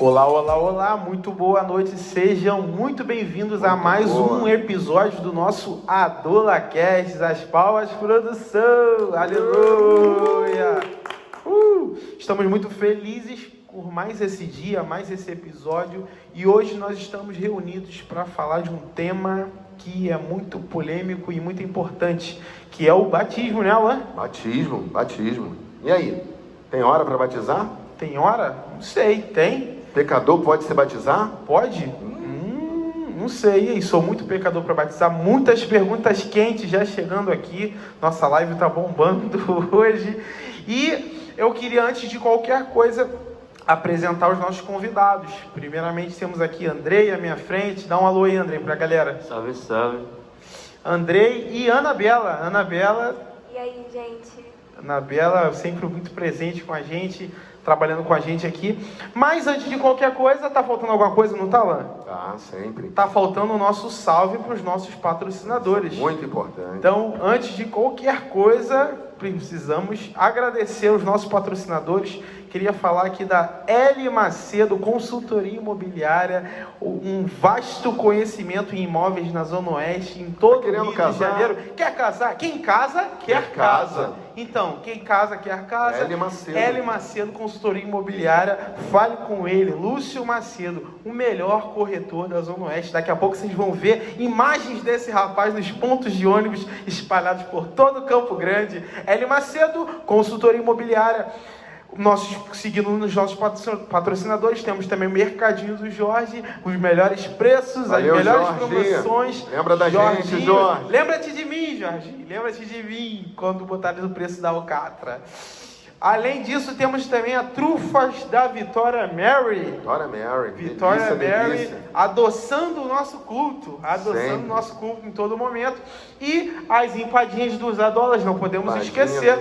Olá, olá, olá, muito boa noite, sejam muito bem-vindos a mais um episódio do nosso AdolaCast, as palmas produção, aleluia! Estamos muito felizes por mais esse dia, mais esse episódio, e hoje nós estamos reunidos para falar de um tema que é muito polêmico e muito importante, que é o batismo, né, Alan? Batismo. E aí, tem hora para batizar? Tem hora? Não sei, tem? Pecador pode se batizar? Pode? Não sei, sou muito pecador para batizar. Muitas perguntas quentes já chegando aqui. Nossa live tá bombando hoje. E eu queria, antes de qualquer coisa, apresentar os nossos convidados. Primeiramente temos aqui Andrei à minha frente. Dá um alô aí, Andrei, pra galera. Salve, salve. Andrei e Anabela. Anabela. E aí, gente? Anabela sempre muito presente com a gente, trabalhando com a gente aqui. Mas antes de qualquer coisa, tá faltando alguma coisa, não tá, Alan? Tá, sempre. Tá faltando o nosso salve para os nossos patrocinadores. Muito importante. Então, antes de qualquer coisa, precisamos agradecer os nossos patrocinadores. Queria falar aqui da L Macedo, consultoria imobiliária, um vasto conhecimento em imóveis na Zona Oeste, em todo o Rio de Janeiro. Quer casar? Quem casa, quer casa. Então, quem casa, quer casa. L Macedo. L Macedo, consultoria imobiliária. Fale com ele, Lúcio Macedo, o melhor corretor da Zona Oeste. Daqui a pouco vocês vão ver imagens desse rapaz nos pontos de ônibus espalhados por todo Campo Grande. L Macedo, consultoria imobiliária. Seguindo nos nossos patrocinadores, temos também o Mercadinho do Jorge, os melhores preços, valeu, as melhores Jorge. promoções. Lembra da gente, Jorge. Lembra-te de mim, Jorge. Lembra-te de mim quando botaram o preço da alcatra. Além disso, temos também a Trufas da Vitória Mary. Vitória Mary, adoçando o nosso culto. Adoçando o nosso culto em todo momento. E as empadinhas dos Adolas, não podemos esquecer.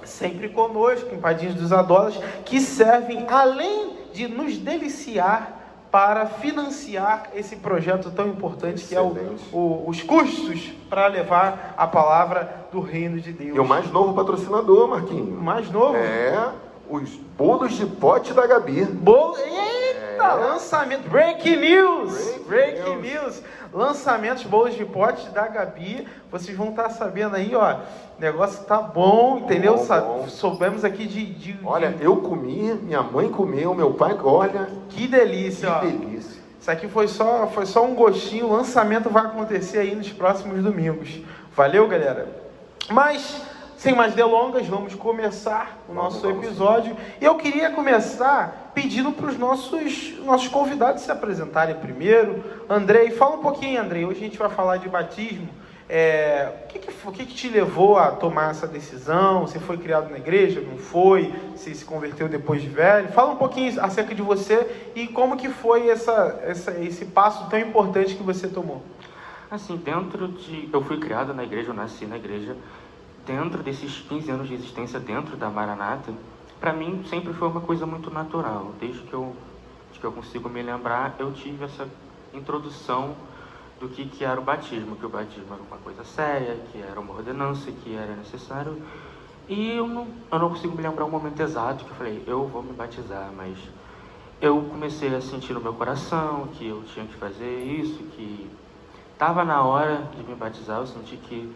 Sempre conosco, empadinhas dos Adolas, que servem, além de nos deliciar, para financiar esse projeto tão importante. Excelente. Que é os custos para levar a palavra do reino de Deus. E o mais novo patrocinador, Marquinhos. O mais novo? É, os bolos de pote da Gabi. Eita, lançamento, breaking news. Lançamentos, bolos de pote da Gabi. Vocês vão estar sabendo aí, ó. O negócio tá bom, entendeu? Bom. Soubemos aqui Olha, eu comi, minha mãe comeu, meu pai, olha. Que delícia, ó. Delícia. Isso aqui foi só um gostinho. O lançamento vai acontecer aí nos próximos domingos. Valeu, galera? Mas, sem mais delongas, vamos começar o nosso episódio. E eu queria começar pedindo para os nossos convidados se apresentarem primeiro. Andrei, fala um pouquinho, Andrei. Hoje a gente vai falar de batismo. O que te levou a tomar essa decisão? Você foi criado na igreja? Não foi? Você se converteu depois de velho? Fala um pouquinho acerca de você e como que foi esse passo tão importante que você tomou. Assim, eu fui criado na igreja, eu nasci na igreja. Dentro desses 15 anos de existência dentro da Maranata, para mim sempre foi uma coisa muito natural. Desde que eu consigo me lembrar, eu tive essa introdução do que era o batismo, que o batismo era uma coisa séria, que era uma ordenança, que era necessário. E eu não consigo me lembrar o momento exato que eu falei, eu vou me batizar, mas eu comecei a sentir no meu coração que eu tinha que fazer isso, que estava na hora de me batizar. Eu senti que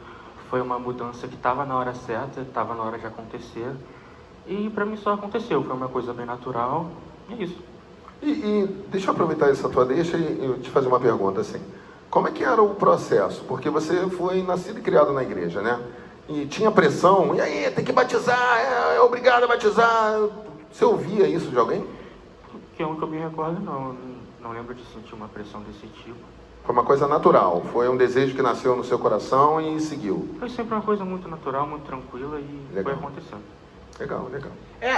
foi uma mudança que estava na hora certa, estava na hora de acontecer. E para mim só aconteceu, foi uma coisa bem natural, e é isso. E deixa eu aproveitar essa tua deixa e eu te fazer uma pergunta assim. Como é que era o processo? Porque você foi nascido e criado na igreja, né? E tinha pressão, e aí, tem que batizar, é obrigado a batizar. Você ouvia isso de alguém? Que eu me recordo, não lembro de sentir uma pressão desse tipo. Foi uma coisa natural, foi um desejo que nasceu no seu coração e seguiu. Foi sempre uma coisa muito natural, muito tranquila e foi acontecendo. Legal.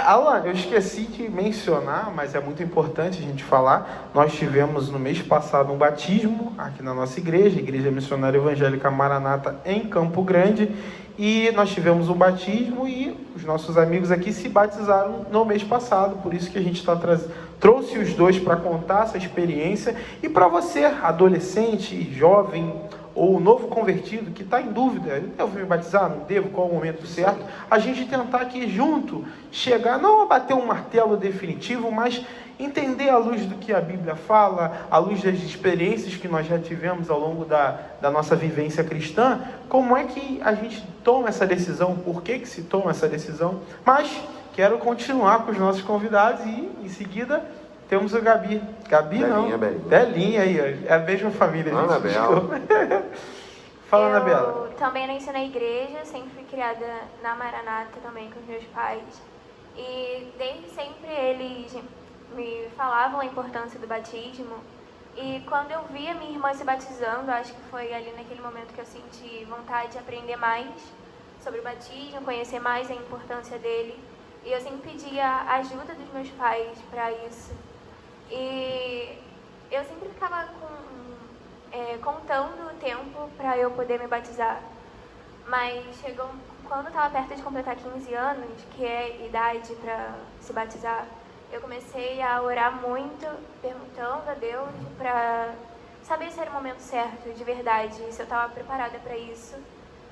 Alan, eu esqueci de mencionar, mas é muito importante a gente falar. Nós tivemos no mês passado um batismo aqui na nossa igreja, Igreja Missionária Evangélica Maranata em Campo Grande. E nós tivemos um batismo e os nossos amigos aqui se batizaram no mês passado. Por isso que a gente trouxe os dois para contar essa experiência. E para você, adolescente, jovem ou o novo convertido que está em dúvida, devo me batizar, não devo, qual é o momento certo, a gente tentar aqui junto chegar, não a bater um martelo definitivo, mas entender à luz do que a Bíblia fala, à luz das experiências que nós já tivemos ao longo da nossa vivência cristã, como é que a gente toma essa decisão, por que se toma essa decisão. Mas quero continuar com os nossos convidados e em seguida temos o Gabi. Gabi Belinha, não, Belinha. Belinha aí, é a mesma família. Ana Bela. Fala, Ana Bela. Eu também nasci na igreja, sempre fui criada na Maranata também com os meus pais. E desde sempre eles me falavam a importância do batismo. E quando eu vi a minha irmã se batizando, acho que foi ali naquele momento que eu senti vontade de aprender mais sobre o batismo, conhecer mais a importância dele. E eu sempre pedi a ajuda dos meus pais para isso. E eu sempre ficava contando o tempo para eu poder me batizar. Mas chegou quando eu estava perto de completar 15 anos, que é a idade para se batizar, eu comecei a orar muito, perguntando a Deus para saber se era o momento certo, de verdade, se eu estava preparada para isso.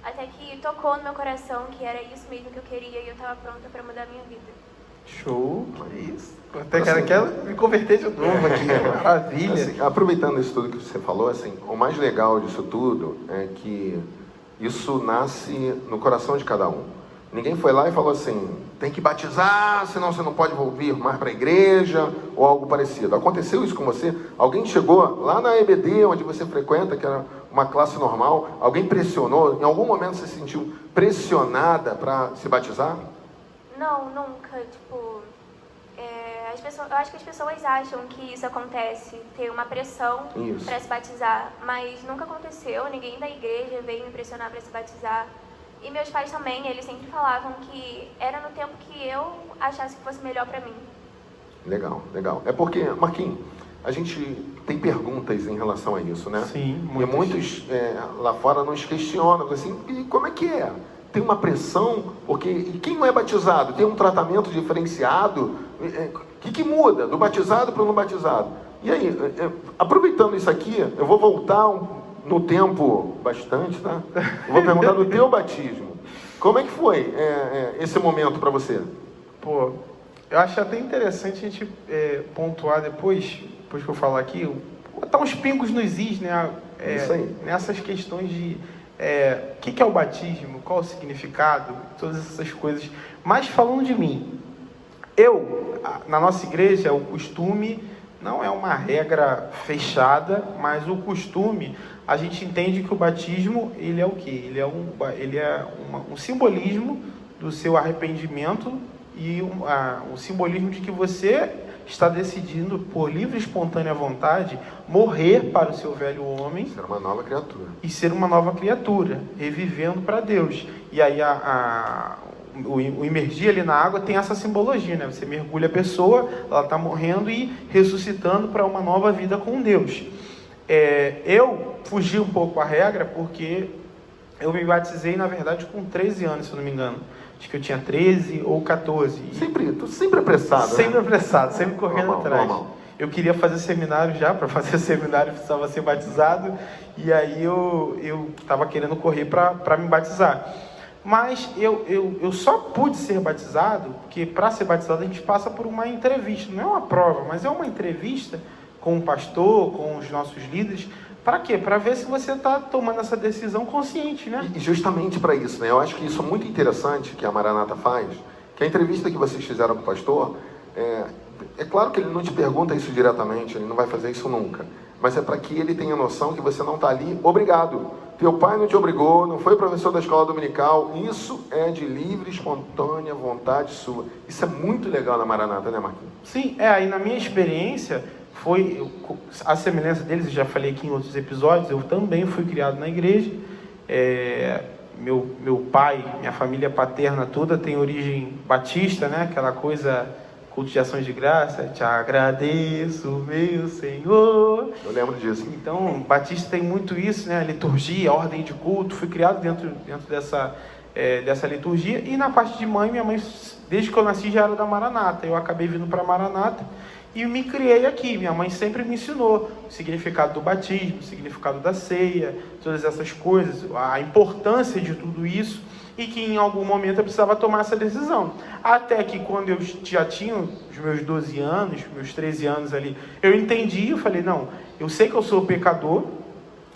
Até que tocou no meu coração que era isso mesmo que eu queria e eu estava pronta para mudar a minha vida. Show, que isso. Até quero me converter de novo aqui, maravilha. Assim, aproveitando isso tudo que você falou, assim, o mais legal disso tudo é que isso nasce no coração de cada um. Ninguém foi lá e falou assim, tem que batizar, senão você não pode vir mais para a igreja, ou algo parecido. Aconteceu isso com você? Alguém chegou lá na EBD, onde você frequenta, que era uma classe normal, alguém pressionou? Em algum momento você se sentiu pressionada para se batizar? Não, nunca. Eu acho que as pessoas acham que isso acontece, ter uma pressão para se batizar, mas nunca aconteceu, ninguém da igreja veio me pressionar para se batizar. E meus pais também, eles sempre falavam que era no tempo que eu achasse que fosse melhor para mim. Legal, legal. É porque, Marquinhos, a gente tem perguntas em relação a isso, né? Sim, muitos. E muitos lá fora nos questionam, assim, e como é que é? Tem uma pressão, porque e quem não é batizado tem um tratamento diferenciado? O que muda do batizado para o não batizado? E aí, aproveitando isso aqui, eu vou voltar no tempo bastante, tá? Eu vou perguntar do teu batismo. Como é que foi esse momento para você? Pô, eu acho até interessante a gente pontuar depois que eu falar aqui, botar uns pingos nos is, né? Isso aí. Nessas questões de o que é o batismo, qual o significado, todas essas coisas. Mas falando de mim, na nossa igreja, o costume não é uma regra fechada, mas o costume, a gente entende que o batismo, ele é o quê? Ele é um simbolismo do seu arrependimento e um simbolismo de que você está decidindo, por livre e espontânea vontade, morrer para o seu velho homem. Ser uma nova criatura. E ser uma nova criatura, revivendo para Deus. E aí o imergir ali na água tem essa simbologia, né? Você mergulha a pessoa, ela está morrendo e ressuscitando para uma nova vida com Deus. Eu fugi um pouco a regra porque eu me batizei, na verdade, com 13 anos, se eu não me engano. Acho que eu tinha 13 ou 14. Sempre apressado, Sempre né? apressado, sempre correndo atrás. Eu queria fazer seminário já, para fazer seminário precisava ser batizado, e aí eu estava querendo correr para me batizar. Mas eu só pude ser batizado, porque para ser batizado a gente passa por uma entrevista, não é uma prova, mas é uma entrevista com o pastor, com os nossos líderes. Para quê? Para ver se você está tomando essa decisão consciente, né? E justamente para isso, né? Eu acho que isso é muito interessante que a Maranata faz, que a entrevista que vocês fizeram com o pastor, é claro que ele não te pergunta isso diretamente, ele não vai fazer isso nunca, mas é para que ele tenha noção que você não está ali obrigado. Teu pai não te obrigou, não foi professor da escola dominical, isso é de livre, espontânea vontade sua. Isso é muito legal na Maranata, né, Marquinhos? Sim, aí na minha experiência, foi a semelhança deles, eu já falei aqui em outros episódios, eu também fui criado na igreja, meu pai, minha família paterna toda tem origem batista, né? Aquela coisa, culto de ações de graça, te agradeço, meu Senhor. Eu lembro disso. Então, batista tem muito isso, né? A liturgia, a ordem de culto, fui criado dentro dessa liturgia. E na parte de mãe, minha mãe, desde que eu nasci, já era da Maranata. Eu acabei vindo para Maranata. e me criei aqui. Minha mãe sempre me ensinou o significado do batismo, o significado da ceia, todas essas coisas, a importância de tudo isso, e que em algum momento eu precisava tomar essa decisão. Até que quando eu já tinha os meus 12 anos, meus 13 anos ali, eu entendi, eu falei, não, eu sei que eu sou pecador,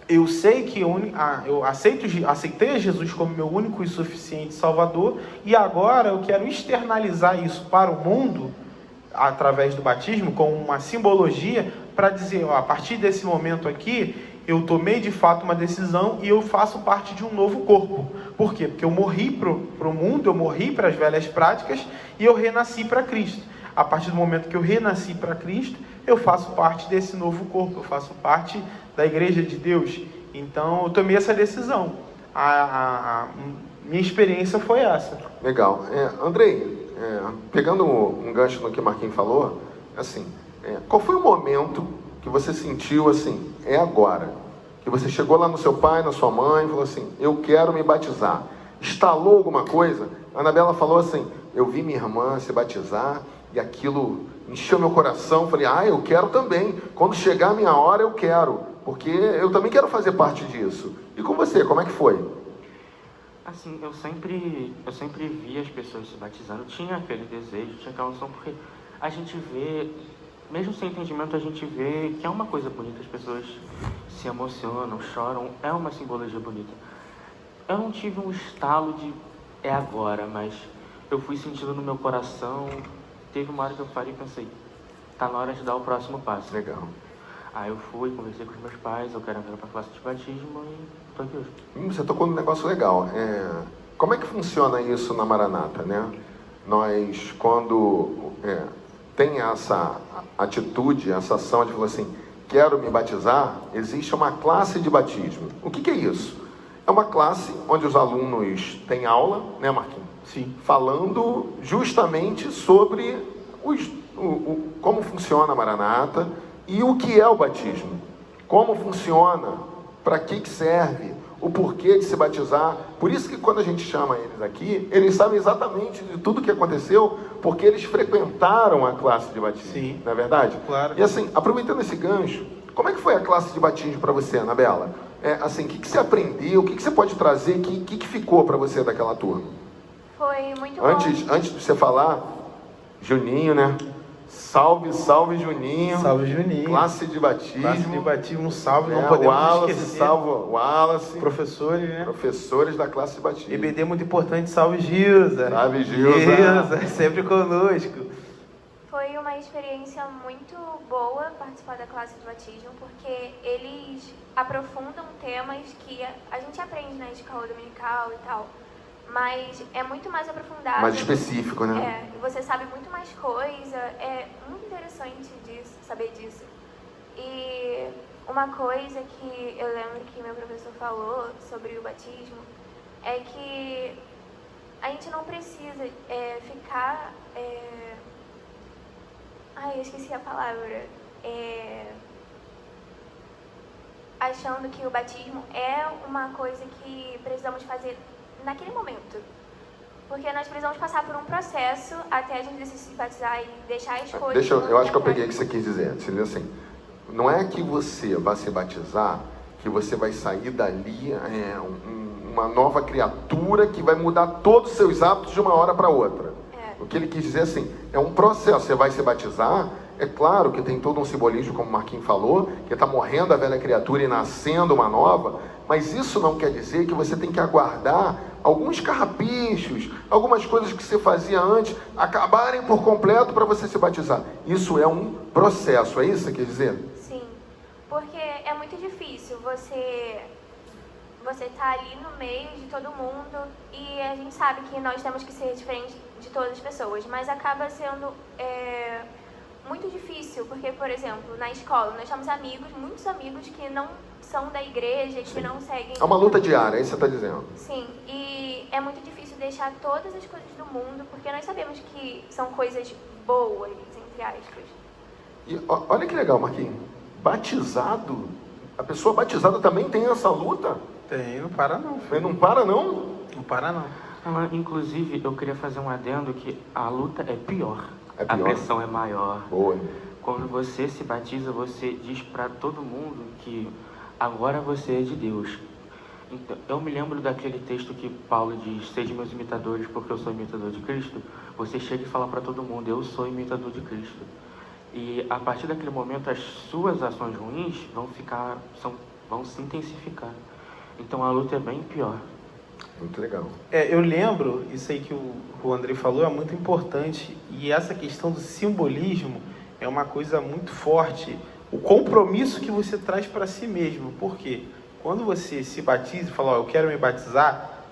eu sei que eu aceitei Jesus como meu único e suficiente Salvador, e agora eu quero externalizar isso para o mundo, através do batismo, como uma simbologia, para dizer, ó, a partir desse momento aqui, eu tomei de fato uma decisão e eu faço parte de um novo corpo. Por quê? Porque eu morri para o mundo, eu morri para as velhas práticas e eu renasci para Cristo. A partir do momento que eu renasci para Cristo, eu faço parte desse novo corpo, eu faço parte da Igreja de Deus. Então, eu tomei essa decisão. A minha experiência foi essa. Legal. Andrei, pegando um gancho no que o Marquinhos falou, assim, qual foi o momento que você sentiu assim, é agora? Que você chegou lá no seu pai, na sua mãe, e falou assim, eu quero me batizar. Estalou alguma coisa? A Anabela falou assim, eu vi minha irmã se batizar e aquilo encheu meu coração. Falei, eu quero também. Quando chegar a minha hora, eu quero. Porque eu também quero fazer parte disso. E com você, como é que foi? Assim, eu sempre vi as pessoas se batizando, tinha aquele desejo, tinha aquela noção, porque a gente vê, mesmo sem entendimento, a gente vê que é uma coisa bonita, as pessoas se emocionam, choram, é uma simbologia bonita. Eu não tive um estalo de é agora, mas eu fui sentindo no meu coração, teve uma hora que eu parei e pensei, tá na hora de dar o próximo passo. Legal. Aí eu fui, conversei com os meus pais, eu quero entrar para a classe de batismo e tô aqui hoje. Você tocou num negócio legal. Como é que funciona isso na Maranata, né? Nós, quando tem essa atitude, essa ação de falar assim, quero me batizar, existe uma classe de batismo. O que é isso? É uma classe onde os alunos têm aula, né, Marquinhos? Sim. Falando justamente sobre como funciona a Maranata e o que é o batismo. Como funciona, para que serve, o porquê de se batizar. Por isso que quando a gente chama eles aqui, eles sabem exatamente de tudo que aconteceu, porque eles frequentaram a classe de batismo. Sim. Não é verdade? Claro. E assim, aproveitando esse gancho, como é que foi a classe de batismo para você, Anabela? Assim, o que você aprendeu, o que você pode trazer, o que ficou para você daquela turma? Foi muito bom. Antes de você falar, Juninho, né? Salve, salve Juninho. Salve Juninho. Classe de batismo. Classe de batismo, salve, não podemos Wallace, esquecer. salve Wallace. Professores, né? Professores da classe de batismo. EBD muito importante, salve Gilza. Salve Gilza. Gilza, sempre conosco. Foi uma experiência muito boa participar da classe de batismo, porque eles aprofundam temas que a gente aprende na escola dominical e tal, mas é muito mais aprofundado. Mais específico, né? Você sabe muito mais coisa, é muito interessante saber disso. E uma coisa que eu lembro que meu professor falou sobre o batismo é que a gente não precisa ficar... eu esqueci a palavra. Achando que o batismo é uma coisa que precisamos fazer naquele momento. Porque nós precisamos passar por um processo até a gente decidir se batizar e deixar as coisas... Eu acho que eu peguei o que você quis dizer. Você diz assim, não é que você vai se batizar, que você vai sair dali uma nova criatura que vai mudar todos os seus hábitos de uma hora para outra. O que ele quis dizer assim, é um processo. Você vai se batizar, é claro que tem todo um simbolismo, como o Marquinhos falou, que está morrendo a velha criatura e nascendo uma nova, mas isso não quer dizer que você tem que aguardar alguns carrapichos, algumas coisas que você fazia antes, acabarem por completo para você se batizar. Isso é um processo, é isso que quer dizer? Sim, porque é muito difícil você tá ali no meio de todo mundo e a gente sabe que nós temos que ser diferentes de todas as pessoas, mas acaba sendo muito difícil, porque, por exemplo, na escola nós temos muitos amigos que não são da igreja, que não seguem... É uma luta diária, é isso que você está dizendo. Sim, e é muito difícil deixar todas as coisas do mundo, porque nós sabemos que são coisas boas, entre aspas. E olha que legal, Marquinhos, batizado, a pessoa batizada também tem essa luta? Tem, não para não. Mas não para não? Não para não. Inclusive, eu queria fazer um adendo que a luta é pior. É pior. A pressão é maior. Boa. quando você se batiza, você diz para todo mundo que agora você é de Deus. Então, eu me lembro daquele texto que Paulo diz: sede meus imitadores porque eu sou imitador de Cristo. Você chega e fala para todo mundo: eu sou imitador de Cristo. E a partir daquele momento as suas ações ruins vão se intensificar. Então a luta é bem pior. Muito legal. Eu lembro, isso aí que o André falou é muito importante, e essa questão do simbolismo é uma coisa muito forte. O compromisso que você traz para si mesmo. Por quê? Quando você se batiza e fala, eu quero me batizar,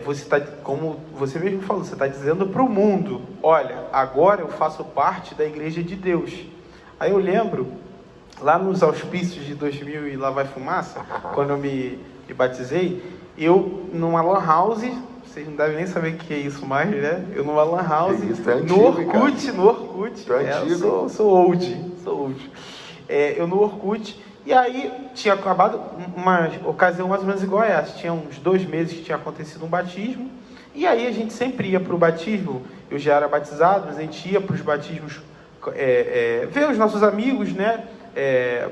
você está, como você mesmo falou, você está dizendo para o mundo, olha, agora eu faço parte da Igreja de Deus. Aí eu lembro, lá nos auspícios de 2000 e lá vai fumaça, quando eu me batizei, eu numa lan house, vocês não devem nem saber o que é isso mais, né? Eu numa lan house, isso, antigo, no Orkut, eu sou old. Eu no Orkut, e aí tinha acabado uma ocasião mais ou menos igual a essa, tinha uns 2 meses que tinha acontecido um batismo, e aí a gente sempre ia para o batismo, eu já era batizado, mas a gente ia para os batismos, ver os nossos amigos, né?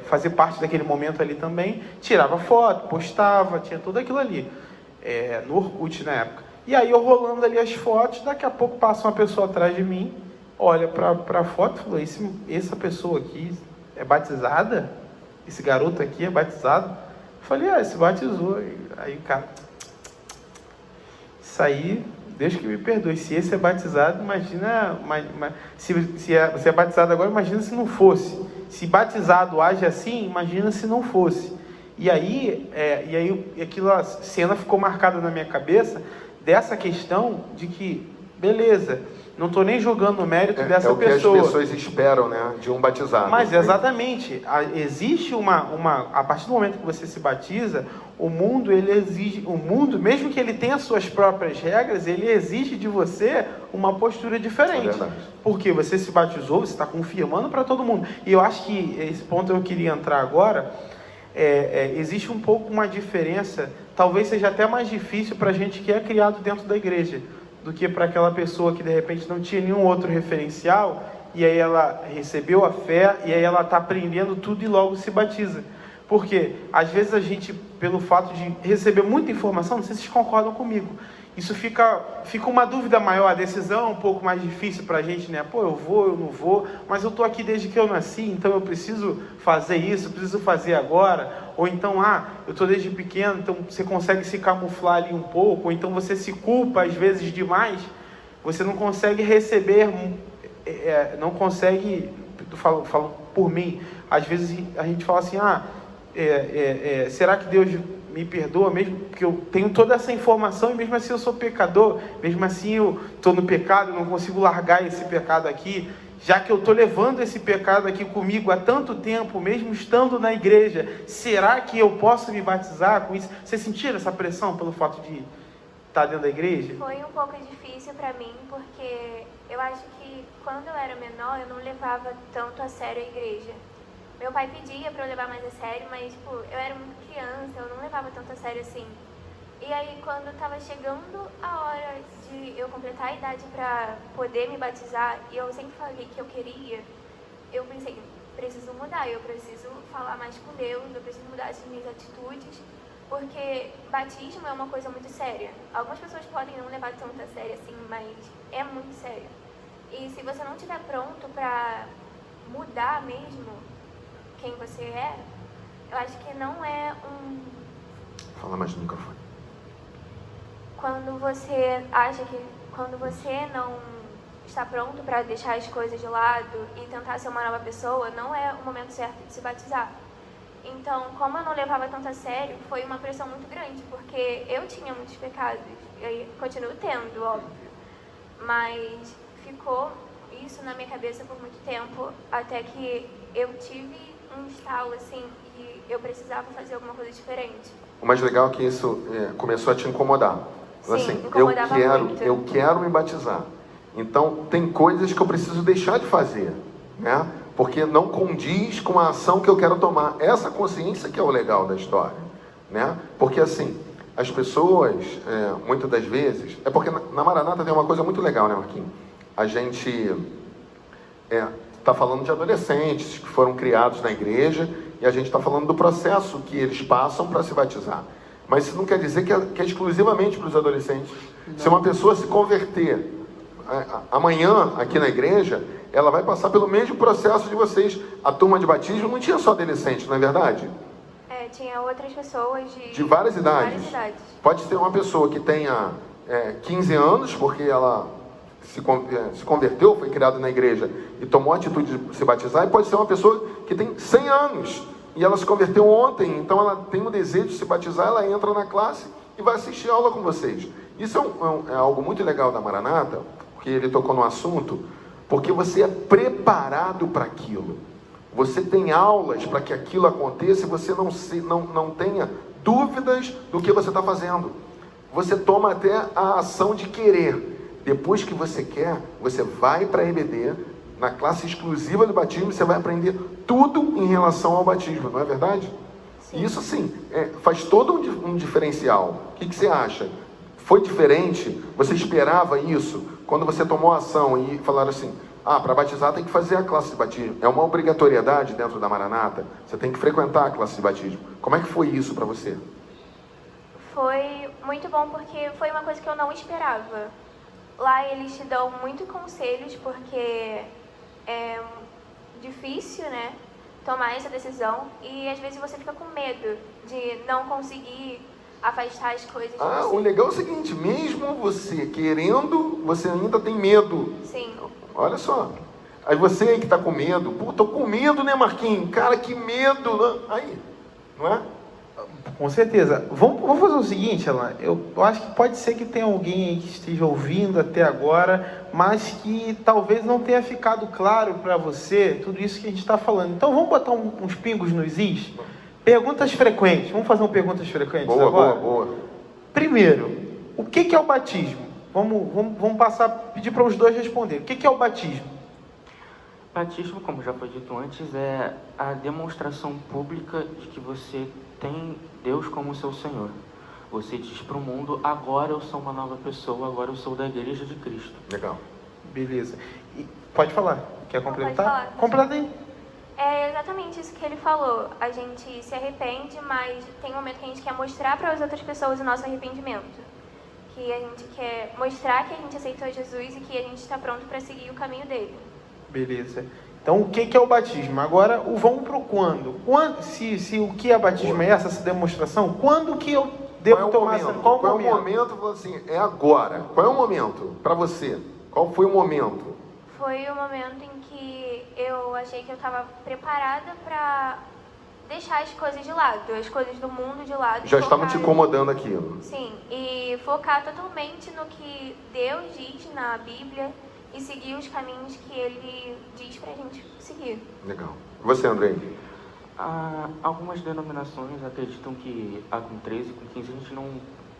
Fazer parte daquele momento ali também, tirava foto, postava, tinha tudo aquilo ali, no Orkut na época. E aí eu rolando ali as fotos, daqui a pouco passa uma pessoa atrás de mim, olha para a foto e falou, essa pessoa aqui é batizada? Esse garoto aqui é batizado? Eu falei, se batizou. Aí o cara, isso aí, Deus que me perdoe, se esse é batizado, imagina, se é batizado agora, imagina se não fosse. Se batizado age assim, imagina se não fosse. E aí a cena ficou marcada na minha cabeça, dessa questão de que, beleza, não estou nem julgando o mérito dessa pessoa. É o que as pessoas esperam, né, de um batizado. Mas exatamente, existe a partir do momento que você se batiza, o mundo, mesmo que ele tenha suas próprias regras, ele exige de você uma postura diferente. Porque você se batizou, você está confirmando para todo mundo. E eu acho que esse ponto eu queria entrar agora. Existe um pouco uma diferença, talvez seja até mais difícil para a gente que é criado dentro da igreja, do que para aquela pessoa que de repente não tinha nenhum outro referencial, e aí ela recebeu a fé, e aí ela está aprendendo tudo e logo se batiza. Porque às vezes a gente, pelo fato de receber muita informação, não sei se vocês concordam comigo, isso fica uma dúvida maior, a decisão é um pouco mais difícil para a gente, né? Eu vou, eu não vou, mas eu estou aqui desde que eu nasci, então eu preciso fazer isso, eu preciso fazer agora. Ou então, eu estou desde pequeno, então você consegue se camuflar ali um pouco, ou então você se culpa às vezes demais, você não consegue receber, não consegue, falo por mim, às vezes a gente fala assim, será que Deus me perdoa, mesmo que eu tenho toda essa informação e mesmo assim eu sou pecador, mesmo assim eu estou no pecado, não consigo largar esse pecado aqui, já que eu estou levando esse pecado aqui comigo há tanto tempo, mesmo estando na igreja, será que eu posso me batizar com isso? Vocês sentiram essa pressão pelo fato de estar dentro da igreja? Foi um pouco difícil para mim, porque eu acho que quando eu era menor, eu não levava tanto a sério a igreja. Meu pai pedia para eu levar mais a sério, mas eu era muito criança, eu não levava tanto a sério assim. E aí, quando estava chegando a hora de eu completar a idade para poder me batizar, e eu sempre falei que eu queria, eu pensei, preciso mudar, eu preciso falar mais com Deus, eu preciso mudar as minhas atitudes, porque batismo é uma coisa muito séria. Algumas pessoas podem não levar tanto a sério assim, mas é muito sério. E se você não estiver pronto para mudar mesmo quem você é, eu acho que não é um... Fala mais no microfone. Quando você não está pronto para deixar as coisas de lado e tentar ser uma nova pessoa, não é o momento certo de se batizar. Então, como eu não levava tanto a sério, foi uma pressão muito grande, porque eu tinha muitos pecados, e continuo tendo, óbvio, mas ficou isso na minha cabeça por muito tempo, até que eu tive um estalo, assim, e eu precisava fazer alguma coisa diferente. O mais legal é que isso começou a te incomodar. Sim, assim, incomodava muito. Eu quero me batizar. Então, tem coisas que eu preciso deixar de fazer, né? Porque não condiz com a ação que eu quero tomar. Essa consciência que é o legal da história, né? Porque, assim, as pessoas, muitas das vezes... É porque na Maranata tem uma coisa muito legal, né, Marquinhos? A gente... está falando de adolescentes que foram criados na igreja, e a gente está falando do processo que eles passam para se batizar. Mas isso não quer dizer que é exclusivamente para os adolescentes. Não. Se uma pessoa se converter amanhã aqui na igreja, ela vai passar pelo mesmo processo de vocês. A turma de batismo não tinha só adolescentes, não é verdade? Tinha outras pessoas de várias idades. Pode ter uma pessoa que tenha 15 anos, porque ela se converteu, foi criada na igreja e tomou a atitude de se batizar, e pode ser uma pessoa que tem 100 anos e ela se converteu ontem, então ela tem o desejo de se batizar, ela entra na classe e vai assistir a aula com vocês. Isso é algo muito legal da Maranata, porque ele tocou no assunto, porque você é preparado para aquilo. Você tem aulas para que aquilo aconteça e você não tenha dúvidas do que você está fazendo. Você toma até a ação de querer. Depois que você quer, você vai para a EBD, na classe exclusiva do batismo, você vai aprender tudo em relação ao batismo, não é verdade? Sim. Isso sim, faz todo um diferencial. O que você acha? Foi diferente? Você esperava isso? Quando você tomou ação e falaram assim, para batizar tem que fazer a classe de batismo. É uma obrigatoriedade dentro da Maranata. Você tem que frequentar a classe de batismo. Como é que foi isso para você? Foi muito bom porque foi uma coisa que eu não esperava. Lá eles te dão muito conselhos porque é difícil, né, tomar essa decisão e às vezes você fica com medo de não conseguir afastar as coisas de você. O legal é o seguinte, mesmo você querendo, você ainda tem medo. Sim. Olha só. Aí você aí que tá com medo, tô com medo, né, Marquinhos? Cara, que medo, né? Aí, não é? Com certeza. Vamos fazer o seguinte, Alan. Eu acho que pode ser que tenha alguém aí que esteja ouvindo até agora, mas que talvez não tenha ficado claro para você tudo isso que a gente está falando. Então vamos botar uns pingos nos is? Perguntas frequentes. Vamos fazer perguntas frequentes agora? Boa. Primeiro, o que é o batismo? Vamos pedir para os dois responder. O que é o batismo? Batismo, como já foi dito antes, é a demonstração pública de que você tem Deus como seu Senhor. Você diz para o mundo, agora eu sou uma nova pessoa, agora eu sou da Igreja de Cristo. Legal. Beleza. Pode falar. Quer complementar? Pode falar. Completa aí. É exatamente isso que ele falou. A gente se arrepende, mas tem um momento que a gente quer mostrar para as outras pessoas o nosso arrependimento. Que a gente quer mostrar que a gente aceitou Jesus e que a gente está pronto para seguir o caminho dele. Beleza. Então, o que é o batismo? Agora, vamos para o quando. Se o que é batismo é essa demonstração, quando que eu devo tomar essa... Qual é o momento? Assim, é agora. Qual é o momento para você? Qual foi o momento? Foi o momento em que eu achei que eu estava preparada para deixar as coisas de lado, as coisas do mundo de lado. Já estavam te incomodando aquilo. Sim, e focar totalmente no que Deus diz na Bíblia e seguir os caminhos que Ele diz pra gente seguir. Legal. E você, Andrei? Algumas denominações acreditam que com 13, com 15, a gente não...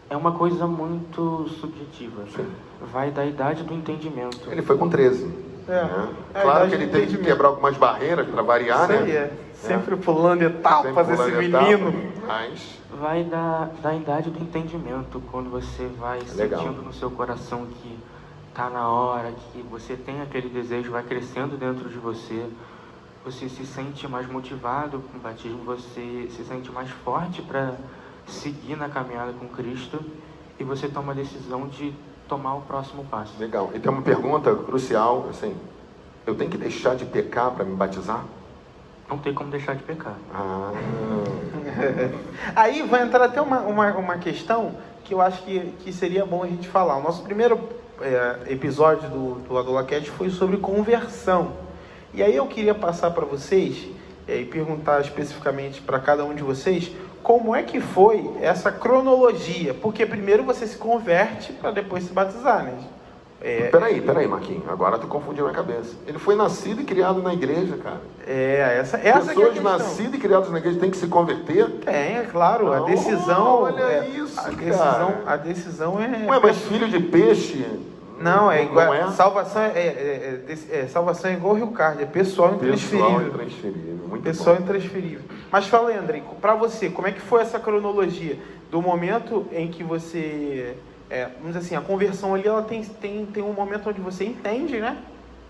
É uma coisa muito subjetiva. Sim. Vai da idade do entendimento. Ele foi com 13. Né? Claro que ele teve que quebrar algumas barreiras para variar, isso né? Aí é. Sempre pulando etapas esse menino. Mas... Vai da idade do entendimento, quando você vai sentindo no seu coração que está na hora, que você tem aquele desejo, vai crescendo dentro de você, você se sente mais motivado com o batismo, você se sente mais forte para seguir na caminhada com Cristo e você toma a decisão de tomar o próximo passo. Legal. E tem uma pergunta crucial, assim, eu tenho que deixar de pecar para me batizar? Não tem como deixar de pecar. Aí vai entrar até uma questão que eu acho que seria bom a gente falar. O nosso primeiro episódio do Adolacast foi sobre conversão. E aí eu queria passar para vocês e perguntar especificamente para cada um de vocês como é que foi essa cronologia. Porque primeiro você se converte para depois se batizar, né? Peraí, Marquinhos. Agora tu confundiu a minha cabeça. Ele foi nascido e criado na igreja, cara. Essa pessoas que é nascidas e criadas na igreja têm que se converter? Tem, é claro. A decisão... Olha isso, cara. A decisão é... Ué, mas filho de peixe... Não, é igual. Não é? Salvação é igual o Rio Card, é pessoal intransferível. Muito pessoal bom. Intransferível. Mas fala aí, Andrei, para você, como é que foi essa cronologia? Do momento em que você... vamos dizer assim, a conversão ali, ela tem um momento onde você entende, né?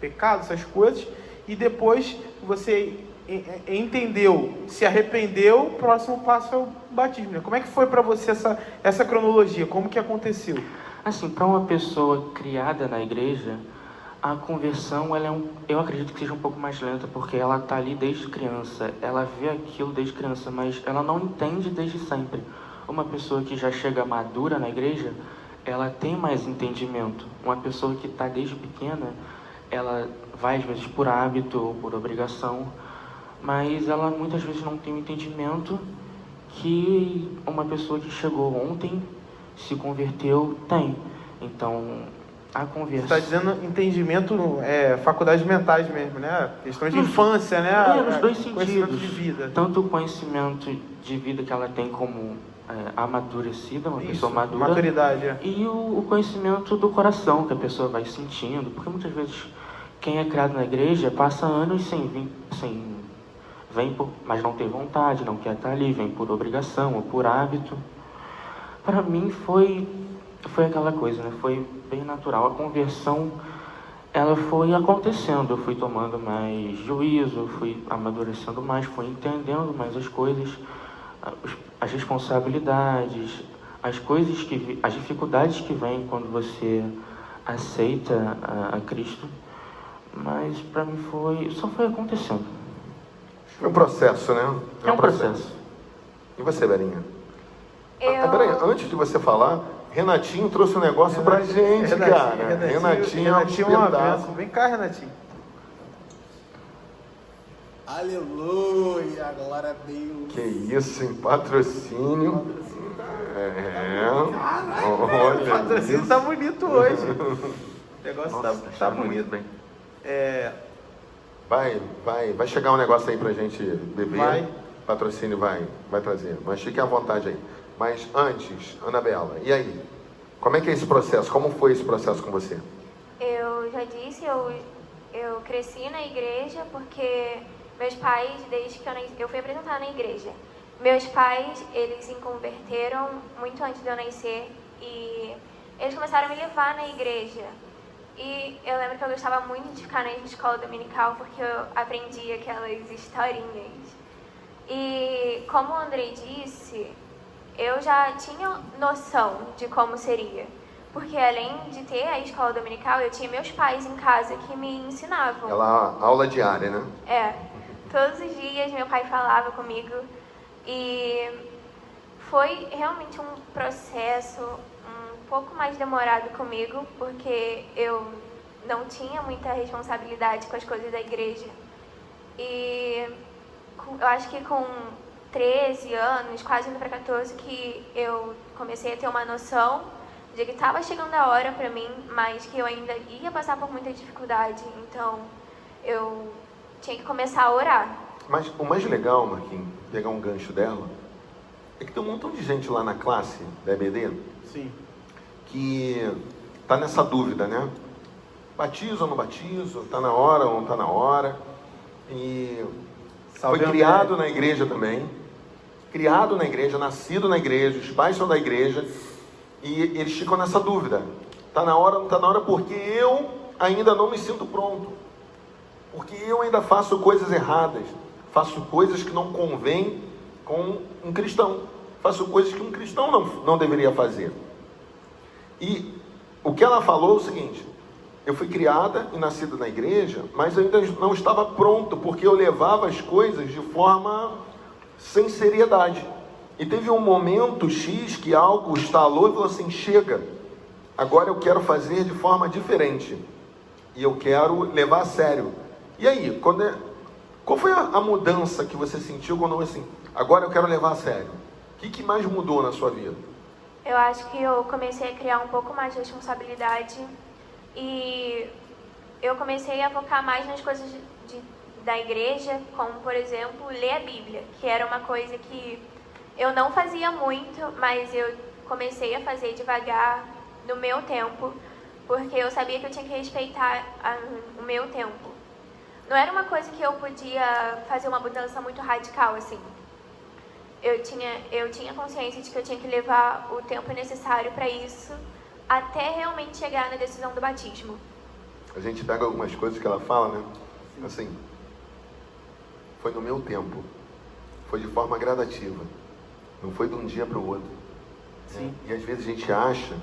Pecado, essas coisas. e depois você entendeu, se arrependeu, o próximo passo é o batismo, né? Como é que foi para você essa cronologia? Como que aconteceu? Assim, para uma pessoa criada na igreja, a conversão, eu acredito que seja um pouco mais lenta, porque ela está ali desde criança, ela vê aquilo desde criança, mas ela não entende desde sempre. Uma pessoa que já chega madura na igreja, ela tem mais entendimento. Uma pessoa que está desde pequena, ela vai às vezes por hábito ou por obrigação, mas ela muitas vezes não tem o entendimento que uma pessoa que chegou ontem, se converteu, tem. Então, a conversão... Você está dizendo entendimento, faculdades mentais mesmo, né? Questão de infância, né? Nos dois sentidos. Conhecimento de vida. Tanto o conhecimento de vida que ela tem como amadurecida, uma pessoa madura. Maturidade, E o conhecimento do coração, que a pessoa vai sentindo. Porque muitas vezes, quem é criado na igreja passa anos mas não tem vontade, não quer estar ali, vem por obrigação ou por hábito. Para mim foi aquela coisa, né? Foi bem natural. A conversão, ela foi acontecendo. Eu fui tomando mais juízo, fui amadurecendo mais, fui entendendo mais as coisas, as responsabilidades, as dificuldades que vêm quando você aceita a Cristo. Mas para mim só foi acontecendo. É um processo, né? É um processo. E você, Belinha? Peraí, antes de você falar, Renatinho trouxe um negócio pra gente, cara. Renatinho é um pedaço. Vem cá, Renatinho. Aleluia, glória a Deus. Que isso, hein? Patrocínio. Olha, o patrocínio tá bonito hoje. O negócio tá bonito. Bem. Vai chegar um negócio aí pra gente beber. Vai. Patrocínio vai trazer. Mas fique à vontade aí. Mas antes, Anabela, e aí? Como é que é esse processo? Como foi esse processo com você? Eu já disse, eu cresci na igreja porque meus pais, desde que eu fui apresentada na igreja, meus pais, eles se converteram muito antes de eu nascer e eles começaram a me levar na igreja. E eu lembro que eu gostava muito de ficar na escola dominical porque eu aprendia aquelas historinhas. E como o Andrei disse, eu já tinha noção de como seria. Porque além de ter a escola dominical, eu tinha meus pais em casa que me ensinavam. Aula diária, né? Todos os dias meu pai falava comigo. E foi realmente um processo um pouco mais demorado comigo, porque eu não tinha muita responsabilidade com as coisas da igreja. E eu acho que com 13 anos, quase indo para 14, que eu comecei a ter uma noção de que estava chegando a hora para mim, mas que eu ainda ia passar por muita dificuldade. Então, eu tinha que começar a orar. Mas o mais legal, Marquinhos, pegar um gancho dela, é que tem um montão de gente lá na classe da EBD. Sim. Que tá nessa dúvida, né? Batizo ou não batizo? Tá na hora ou não tá na hora? E foi criado na igreja também. Criado na igreja, nascido na igreja, os pais são da igreja. E eles ficam nessa dúvida. Tá na hora ou não tá na hora? Porque eu ainda não me sinto pronto. Porque eu ainda faço coisas erradas. Faço coisas que não convêm com um cristão. Faço coisas que um cristão não deveria fazer. E o que ela falou é o seguinte: eu fui criada e nascida na igreja, mas eu ainda não estava pronto, porque eu levava as coisas de forma sem seriedade. E teve um momento X que algo estalou e falou assim: chega, agora eu quero fazer de forma diferente. E eu quero levar a sério. E aí, qual foi a mudança que você sentiu quando assim, agora eu quero levar a sério? O que mais mudou na sua vida? Eu acho que eu comecei a criar um pouco mais de responsabilidade e eu comecei a focar mais nas coisas da igreja, como, por exemplo, ler a Bíblia, que era uma coisa que eu não fazia muito, mas eu comecei a fazer devagar, no meu tempo, porque eu sabia que eu tinha que respeitar o meu tempo. Não era uma coisa que eu podia fazer uma mudança muito radical, assim. Eu tinha consciência de que eu tinha que levar o tempo necessário para isso, até realmente chegar na decisão do batismo. A gente pega algumas coisas que ela fala, né? Assim, foi no meu tempo, foi de forma gradativa, não foi de um dia para o outro. Sim. E às vezes a gente acha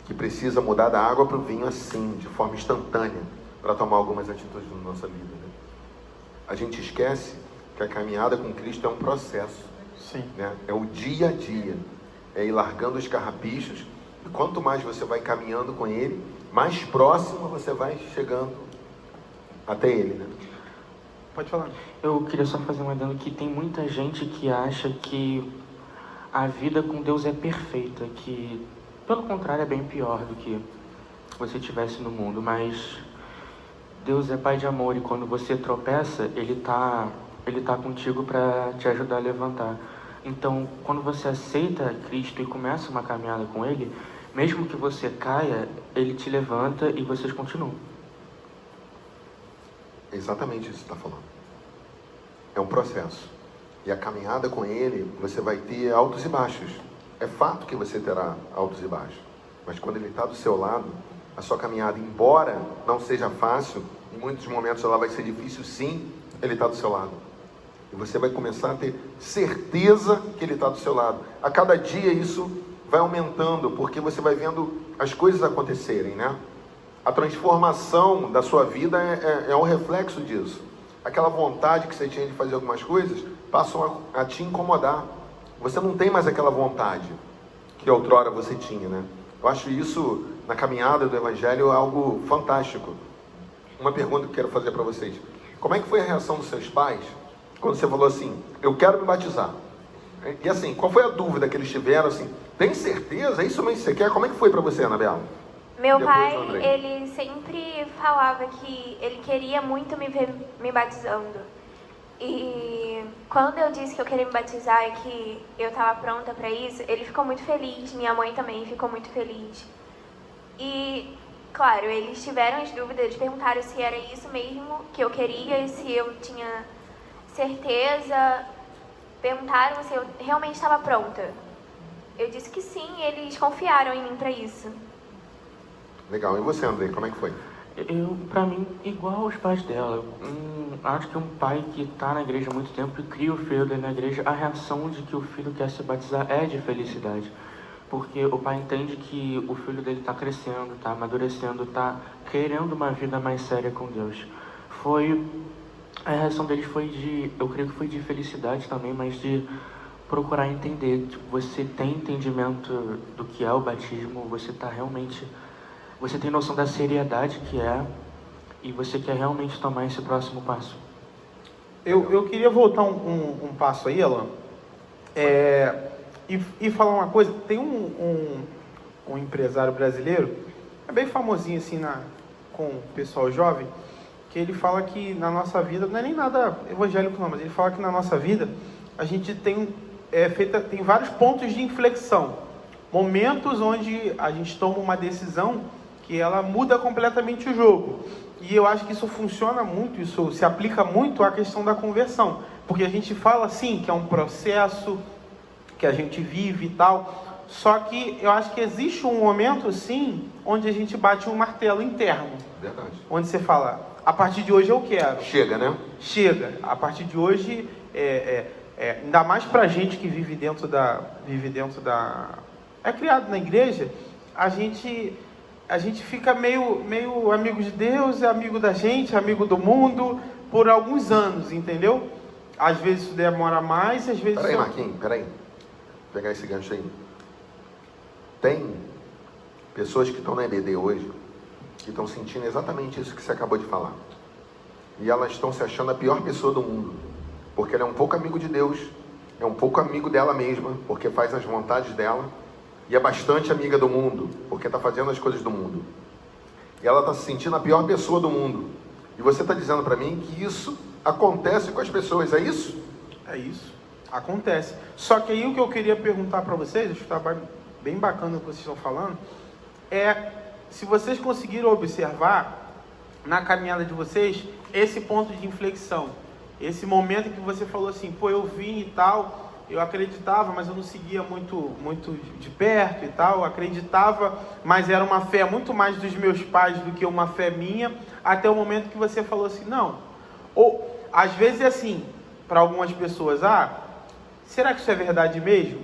que precisa mudar da água para o vinho assim, de forma instantânea, para tomar algumas atitudes na nossa vida, né? A gente esquece que a caminhada com Cristo é um processo. Sim. Né? É o dia a dia, é ir largando os carrapichos, e quanto mais você vai caminhando com Ele, mais próximo você vai chegando até Ele, né? Pode falar. Eu queria só fazer um adendo que tem muita gente que acha que a vida com Deus é perfeita, que pelo contrário é bem pior do que você tivesse no mundo, mas Deus é Pai de amor e quando você tropeça, Ele tá contigo para te ajudar a levantar. Então, quando você aceita Cristo e começa uma caminhada com Ele, mesmo que você caia, Ele te levanta e vocês continuam. É exatamente isso que você está falando. É um processo. E a caminhada com Ele, você vai ter altos e baixos. É fato que você terá altos e baixos. Mas quando Ele está do seu lado, a sua caminhada, embora não seja fácil, em muitos momentos ela vai ser difícil, sim, Ele está do seu lado. E você vai começar a ter certeza que Ele está do seu lado. A cada dia isso vai aumentando, porque você vai vendo as coisas acontecerem, né? A transformação da sua vida é um reflexo disso. Aquela vontade que você tinha de fazer algumas coisas passam a te incomodar. Você não tem mais aquela vontade que outrora você tinha, né? Eu acho isso, na caminhada do Evangelho, algo fantástico. Uma pergunta que eu quero fazer para vocês. Como é que foi a reação dos seus pais quando você falou assim, eu quero me batizar? E assim, qual foi a dúvida que eles tiveram, assim, tem certeza? É isso mesmo que você quer? Como é que foi para você, Anabela? Meu Depois, pai, Andrei. ele sempre falava que ele queria muito me ver me batizando. E quando eu disse que eu queria me batizar e que eu estava pronta para isso, ele ficou muito feliz, minha mãe também ficou muito feliz. E, claro, eles tiveram as dúvidas, eles perguntaram se era isso mesmo que eu queria e se eu tinha certeza, perguntaram se eu realmente estava pronta. Eu disse que sim, eles confiaram em mim para isso. Legal. E você, Andrei, como é que foi? Pra mim, igual aos pais dela. Acho que um pai que está na igreja há muito tempo e cria o filho dele na igreja, a reação de que o filho quer se batizar é de felicidade. Porque o pai entende que o filho dele está crescendo, está amadurecendo, está querendo uma vida mais séria com Deus. A reação deles foi eu creio que foi de felicidade também, mas de procurar entender. Tipo, você tem entendimento do que é o batismo, você tem noção da seriedade que é e você quer realmente tomar esse próximo passo. Eu queria voltar um passo aí, Alan, e falar uma coisa. Tem um empresário brasileiro, é bem famosinho assim com o pessoal jovem, que ele fala que na nossa vida, não é nem nada evangélico não, mas ele fala que na nossa vida a gente tem vários pontos de inflexão, momentos onde a gente toma uma decisão que ela muda completamente o jogo. E eu acho que isso funciona muito, isso se aplica muito à questão da conversão. Porque a gente fala assim, que é um processo que a gente vive e tal. Só que eu acho que existe um momento, sim, onde a gente bate um martelo interno. Verdade. Onde você fala, a partir de hoje eu quero. Chega, né? Chega. A partir de hoje, ainda mais pra gente que vive dentro da... É criado na igreja, a gente fica meio amigo de Deus, amigo da gente, amigo do mundo, por alguns anos, entendeu? Às vezes isso demora mais, às vezes... Peraí, Marquinhos, peraí. Vou pegar esse gancho aí. Tem pessoas que estão na EBD hoje, que estão sentindo exatamente isso que você acabou de falar. E elas estão se achando a pior pessoa do mundo, porque ela é um pouco amigo de Deus, é um pouco amigo dela mesma, porque faz as vontades dela, e é bastante amiga do mundo, porque está fazendo as coisas do mundo. E ela está se sentindo a pior pessoa do mundo. E você está dizendo para mim que isso acontece com as pessoas, é isso? É isso, acontece. Só que aí o que eu queria perguntar para vocês, acho que está bem bacana o que vocês estão falando, é se vocês conseguiram observar na caminhada de vocês esse ponto de inflexão. Esse momento que você falou assim, pô, eu vim e tal... Eu acreditava, mas eu não seguia muito de perto e tal. Eu acreditava, mas era uma fé muito mais dos meus pais do que uma fé minha. Até o momento que você falou assim, não, Ou, às vezes é assim, para algumas pessoas, será que isso é verdade mesmo?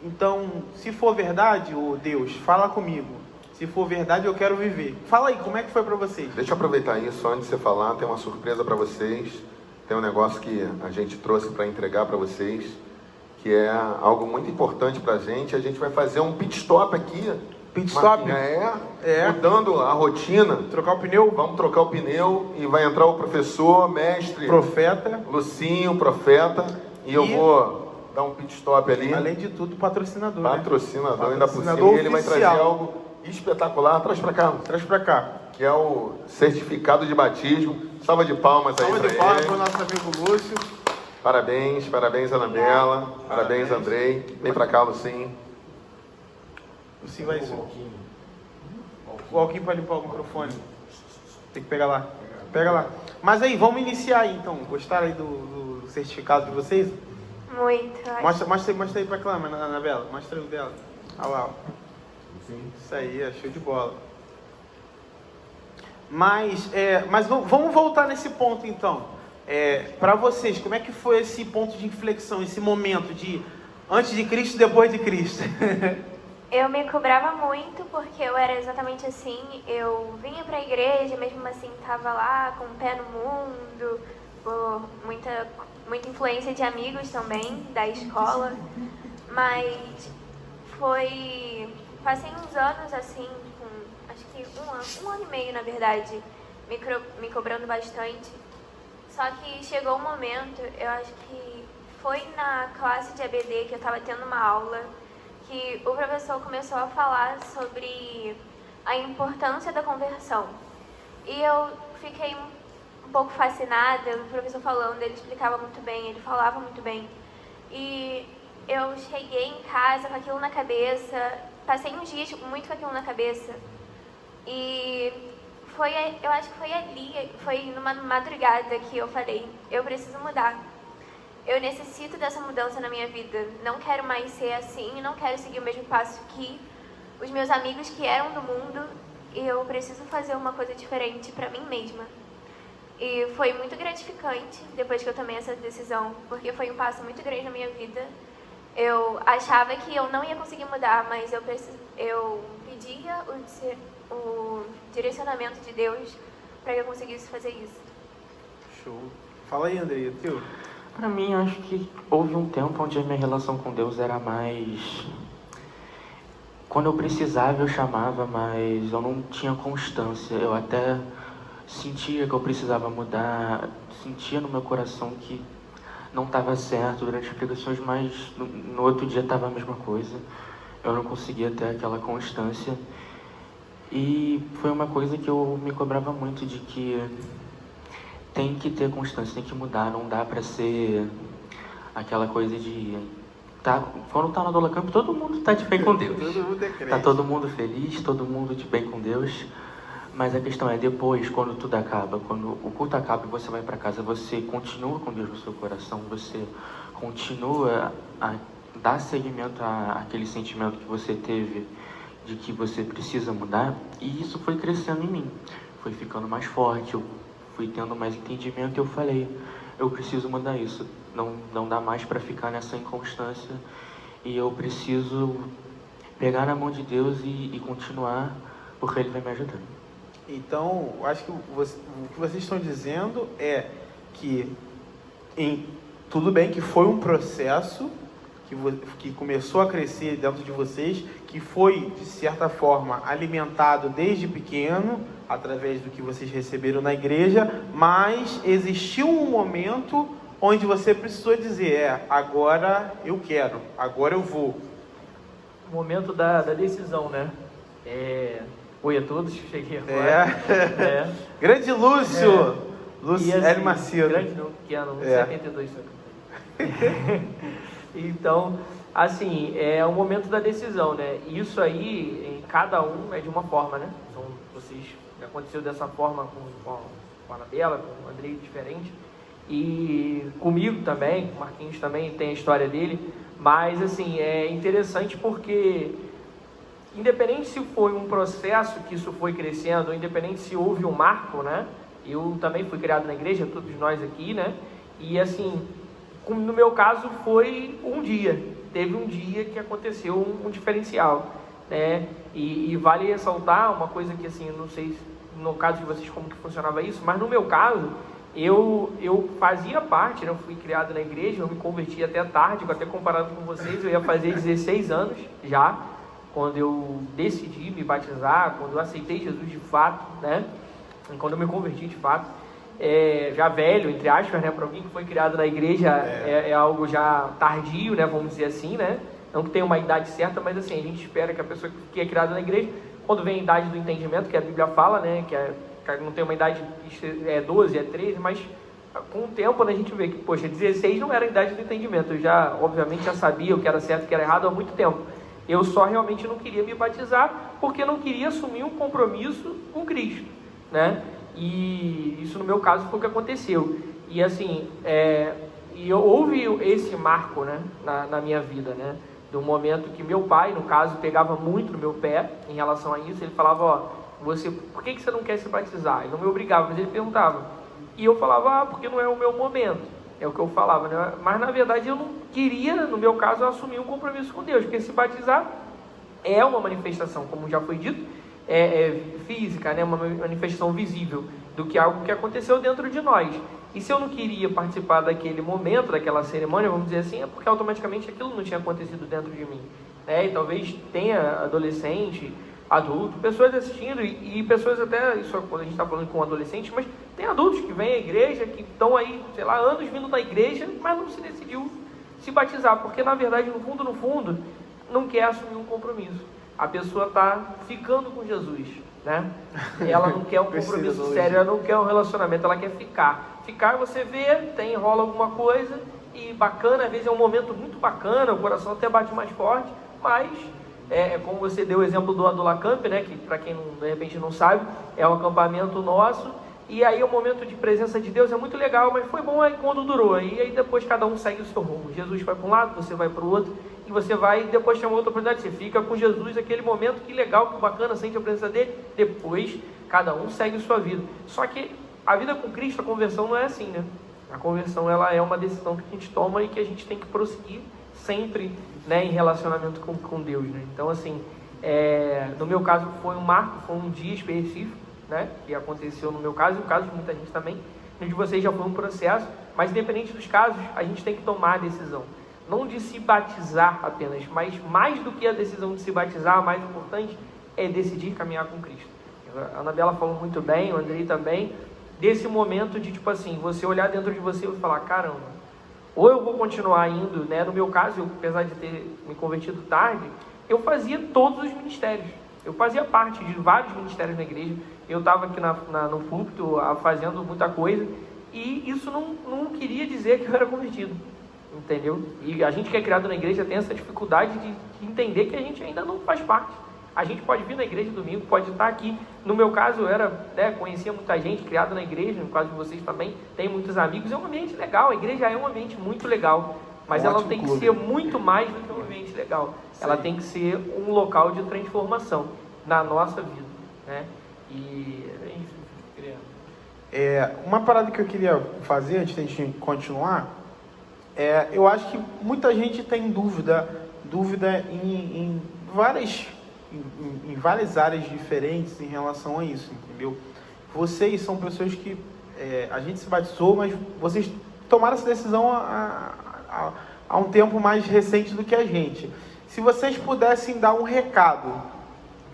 Então, se for verdade, Deus, fala comigo. Se for verdade, eu quero viver. Fala aí, como é que foi para vocês? Deixa eu aproveitar isso, antes de você falar, tem uma surpresa para vocês. Tem um negócio que a gente trouxe para entregar para vocês, que é algo muito importante para a gente vai fazer um pit stop aqui. Pit stop? Mudando a rotina. Trocar o pneu? Vamos trocar o pneu e vai entrar o professor, mestre, profeta, Lucinho, profeta, e eu vou dar um pit stop ali. Além de tudo, patrocinador. Patrocinador, ainda por cima. Oficial. Ele vai trazer algo espetacular. Traz para cá. Traz para cá. Que é o certificado de batismo. Salva de palmas aí para ele. Salva de palmas para o nosso amigo Lúcio. Parabéns, Anabela. Parabéns, Andrei. Vem para cá, Lucinho. Lucinho vai... O Alquim para limpar o microfone. Tem que pegar lá. Pega lá. Mas aí, vamos iniciar aí, então. Gostaram aí do certificado de vocês? Muito. Mostra aí pra câmera, Anabela. Mostra o dela. Olha lá. Isso aí, é show de bola. Mas vamos voltar nesse ponto, então. Para vocês, como é que foi esse ponto de inflexão, esse momento de antes de Cristo e depois de Cristo? Eu me cobrava muito porque eu era exatamente assim. Eu vinha para a igreja, mesmo assim estava lá com o pé no mundo, por muita influência de amigos também da escola. Mas passei uns anos assim, acho que um ano e meio na verdade, me cobrando bastante. Só que chegou um momento, eu acho que foi na classe de ABD que eu estava tendo uma aula, que o professor começou a falar sobre a importância da conversão. E eu fiquei um pouco fascinada, o professor falando, ele explicava muito bem, ele falava muito bem. E eu cheguei em casa com aquilo na cabeça, passei uns dias muito com aquilo na cabeça. E eu acho que foi ali, foi numa madrugada que eu falei, eu preciso mudar. Eu necessito dessa mudança na minha vida. Não quero mais ser assim, não quero seguir o mesmo passo que os meus amigos que eram do mundo. E eu preciso fazer uma coisa diferente para mim mesma. E foi muito gratificante depois que eu tomei essa decisão, porque foi um passo muito grande na minha vida. Eu achava que eu não ia conseguir mudar, mas eu pedia o direcionamento de Deus para que eu conseguisse fazer isso. Show. Fala aí, Andrei, teu. Para mim, acho que houve um tempo onde a minha relação com Deus era mais... Quando eu precisava, eu chamava, mas eu não tinha constância. Eu até sentia que eu precisava mudar, sentia no meu coração que não estava certo durante as pregações, mas no outro dia estava a mesma coisa. Eu não conseguia ter aquela constância. E foi uma coisa que eu me cobrava muito, de que tem que ter constância, tem que mudar, não dá pra ser aquela coisa de... quando tá no Adola Camp, todo mundo tá de bem com Deus. Todo mundo é crente. Tá todo mundo feliz, todo mundo de bem com Deus. Mas a questão é, depois, quando tudo acaba, quando o culto acaba e você vai pra casa, você continua com Deus no seu coração, você continua a dar seguimento àquele sentimento que você teve de que você precisa mudar, e isso foi crescendo em mim, foi ficando mais forte, eu fui tendo mais entendimento e eu falei, eu preciso mudar isso, não dá mais para ficar nessa inconstância e eu preciso pegar na mão de Deus e continuar, porque Ele vai me ajudar. Então, eu acho que o que vocês estão dizendo é que tudo bem que foi um processo que começou a crescer dentro de vocês, que foi, de certa forma, alimentado desde pequeno, através do que vocês receberam na igreja, mas existiu um momento onde você precisou dizer, agora eu quero, agora eu vou. O momento da decisão, né? Oi a todos, cheguei agora. Grande Lúcio! Lúcio assim, Hélio Macedo. Grande não, pequeno, 72 só. Então, assim, é o momento da decisão, né? Isso aí, em cada um é de uma forma, né? Então, aconteceu dessa forma com a Anabela, com o Andrei, diferente. E comigo também, com o Marquinhos também tem a história dele. Mas, assim, é interessante porque, independente se foi um processo que isso foi crescendo, independente se houve um marco, né? Eu também fui criado na igreja, todos nós aqui, né? E assim, no meu caso foi um dia. Teve um dia que aconteceu um diferencial, né? E vale ressaltar uma coisa que assim, eu não sei no caso de vocês como que funcionava isso, mas no meu caso, eu fazia parte, né? Eu fui criado na igreja, eu me converti até tarde, até comparado com vocês, eu ia fazer 16 anos já, quando eu decidi me batizar, quando eu aceitei Jesus de fato, né? E quando eu me converti de fato, já velho, entre aspas, né? Para alguém que foi criado na igreja é algo já tardio, né? Vamos dizer assim, né? Não que tenha uma idade certa, mas assim, a gente espera que a pessoa que é criada na igreja, quando vem a idade do entendimento, que a Bíblia fala, né? Que não tem uma idade, 12, 13, mas com o tempo, né, a gente vê que, poxa, 16 não era a idade do entendimento. Eu obviamente, já sabia o que era certo e o que era errado há muito tempo. Eu só realmente não queria me batizar, porque não queria assumir um compromisso com Cristo, né? E isso, no meu caso, foi o que aconteceu. E assim, houve esse marco, né, na minha vida, né? Do momento que meu pai, no caso, pegava muito no meu pé em relação a isso. Ele falava, por que você não quer se batizar? Ele não me obrigava, mas ele perguntava. E eu falava, porque não é o meu momento. É o que eu falava, né? Mas na verdade eu não queria, no meu caso, assumir um compromisso com Deus, porque se batizar é uma manifestação, como já foi dito, física, né? Uma manifestação visível do que algo que aconteceu dentro de nós. E se eu não queria participar daquele momento, daquela cerimônia, vamos dizer assim, é porque automaticamente aquilo não tinha acontecido dentro de mim, né? E talvez tenha adolescente, adulto, pessoas assistindo e pessoas até, isso quando a gente está falando com adolescentes, mas tem adultos que vêm à igreja, que estão aí, sei lá, anos vindo da igreja, mas não se decidiu se batizar, porque na verdade, no fundo, não quer assumir um compromisso. A pessoa está ficando com Jesus, né? Ela não quer um compromisso sério, ela não quer um relacionamento, ela quer ficar. Ficar, você vê, rola alguma coisa, e bacana, às vezes é um momento muito bacana, o coração até bate mais forte, mas como você deu o exemplo do Lacamp, né, que para quem de repente não sabe, é um acampamento nosso, e aí o momento de presença de Deus é muito legal, mas foi bom aí quando durou, e aí depois cada um segue o seu rumo. Jesus vai para um lado, você vai para o outro, e você vai, e depois tem uma outra oportunidade, você fica com Jesus, aquele momento, que legal, que bacana, sente a presença dele, depois cada um segue a sua vida. Só que a vida com Cristo, a conversão não é assim, né? A conversão, ela é uma decisão que a gente toma e que a gente tem que prosseguir sempre, né, em relacionamento com Deus, né? Então, assim, no meu caso foi um marco, foi um dia específico, né, que aconteceu no meu caso, e no caso de muita gente também. No de vocês já foi um processo, mas independente dos casos, a gente tem que tomar a decisão, não de se batizar apenas, mas mais do que a decisão de se batizar, a mais importante é decidir caminhar com Cristo. A Anabela falou muito bem, o Andrei também, desse momento de, tipo assim, você olhar dentro de você e falar, caramba, ou eu vou continuar indo, né? No meu caso, apesar de ter me convertido tarde, eu fazia todos os ministérios. Eu fazia parte de vários ministérios na igreja. Eu estava aqui no púlpito fazendo muita coisa. E isso não queria dizer que eu era convertido. Entendeu? E a gente que é criado na igreja tem essa dificuldade de entender que a gente ainda não faz parte. A gente pode vir na igreja domingo, pode estar aqui. No meu caso, eu conhecia muita gente criada na igreja, no caso de vocês também, tem muitos amigos. É um ambiente legal, a igreja é um ambiente muito legal, mas ela tem que ser muito mais do que um ambiente legal. Sim. Ela tem que ser um local de transformação na nossa vida, né? E uma parada que eu queria fazer antes de a gente continuar, eu acho que muita gente tem dúvida em várias áreas diferentes em relação a isso, entendeu? Vocês são pessoas que a gente se batizou, mas vocês tomaram essa decisão há um tempo mais recente do que a gente. Se vocês pudessem dar um recado,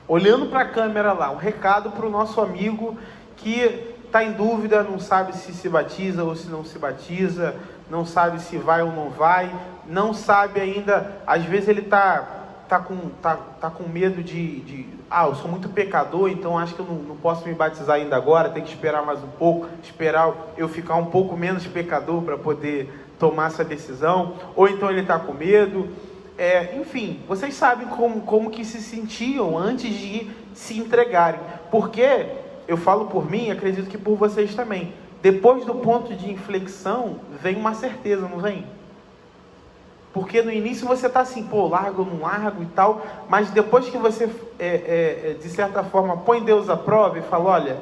olhando para a câmera lá, um recado para o nosso amigo que está em dúvida, não sabe se batiza ou se não se batiza, não sabe se vai ou não vai, não sabe ainda, às vezes ele tá com medo eu sou muito pecador, então acho que eu não posso me batizar ainda agora, tem que esperar mais um pouco, esperar eu ficar um pouco menos pecador para poder tomar essa decisão, ou então ele está com medo, enfim, vocês sabem como que se sentiam antes de se entregarem, porque, eu falo por mim, acredito que por vocês também, depois do ponto de inflexão, vem uma certeza, não vem? Porque no início você está assim, largo ou não largo e tal, mas depois que você, de certa forma, põe Deus à prova e fala, olha,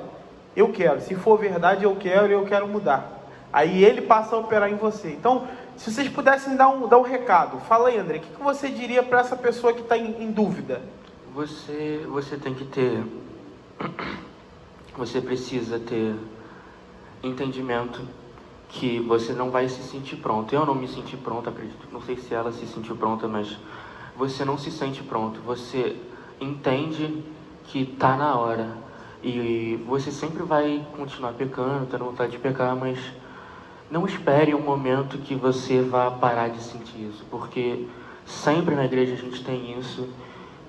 eu quero. Se for verdade, eu quero mudar. Aí ele passa a operar em você. Então, se vocês pudessem dar um recado, fala aí, André, o que você diria para essa pessoa que está em dúvida? Você tem que ter, você precisa ter entendimento que você não vai se sentir pronto. Eu não me senti pronto, acredito, não sei se ela se sentiu pronta, mas você não se sente pronto. Você entende que está na hora e você sempre vai continuar pecando, tendo vontade de pecar, mas não espere um momento que você vá parar de sentir isso, porque sempre na igreja a gente tem isso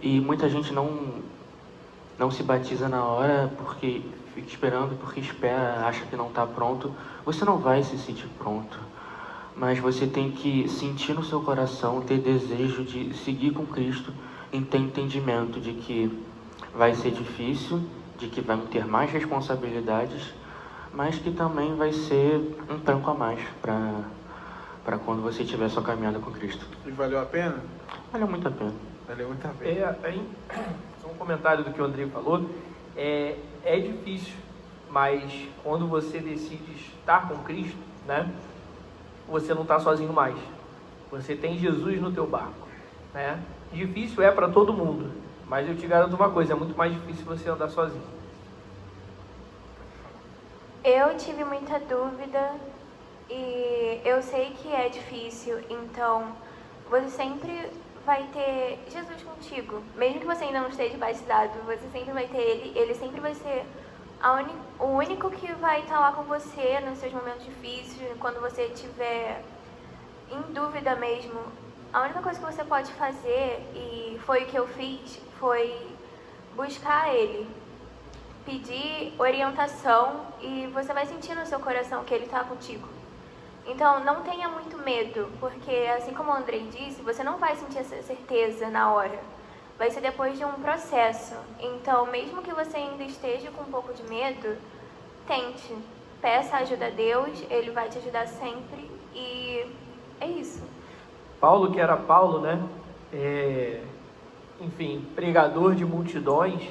e muita gente não se batiza na hora porque fica esperando, porque espera, acha que não está pronto. Você não vai se sentir pronto, mas você tem que sentir no seu coração, ter desejo de seguir com Cristo e ter entendimento de que vai ser difícil, de que vai ter mais responsabilidades, mas que também vai ser um tranco a mais para quando você tiver sua caminhada com Cristo. E valeu a pena? Valeu muito a pena. Valeu muito a pena. Só um comentário do que o André falou. É difícil, mas quando você decide estar com Cristo, né, você não está sozinho mais. Você tem Jesus no teu barco, né? Difícil é para todo mundo, mas eu te garanto uma coisa, é muito mais difícil você andar sozinho. Eu tive muita dúvida e eu sei que é difícil, então você sempre vai ter Jesus contigo. Mesmo que você ainda não esteja batizado, você sempre vai ter ele sempre vai ser o único que vai estar lá com você nos seus momentos difíceis, quando você estiver em dúvida mesmo. A única coisa que você pode fazer, e foi o que eu fiz, foi buscar ele. Pedir orientação e você vai sentir no seu coração que ele está contigo. Então, não tenha muito medo, porque assim como o Andrei disse, você não vai sentir essa certeza na hora. Vai ser depois de um processo. Então, mesmo que você ainda esteja com um pouco de medo, tente. Peça ajuda a Deus, Ele vai te ajudar sempre e é isso. Paulo, que era Paulo, né? Enfim, pregador de multidões,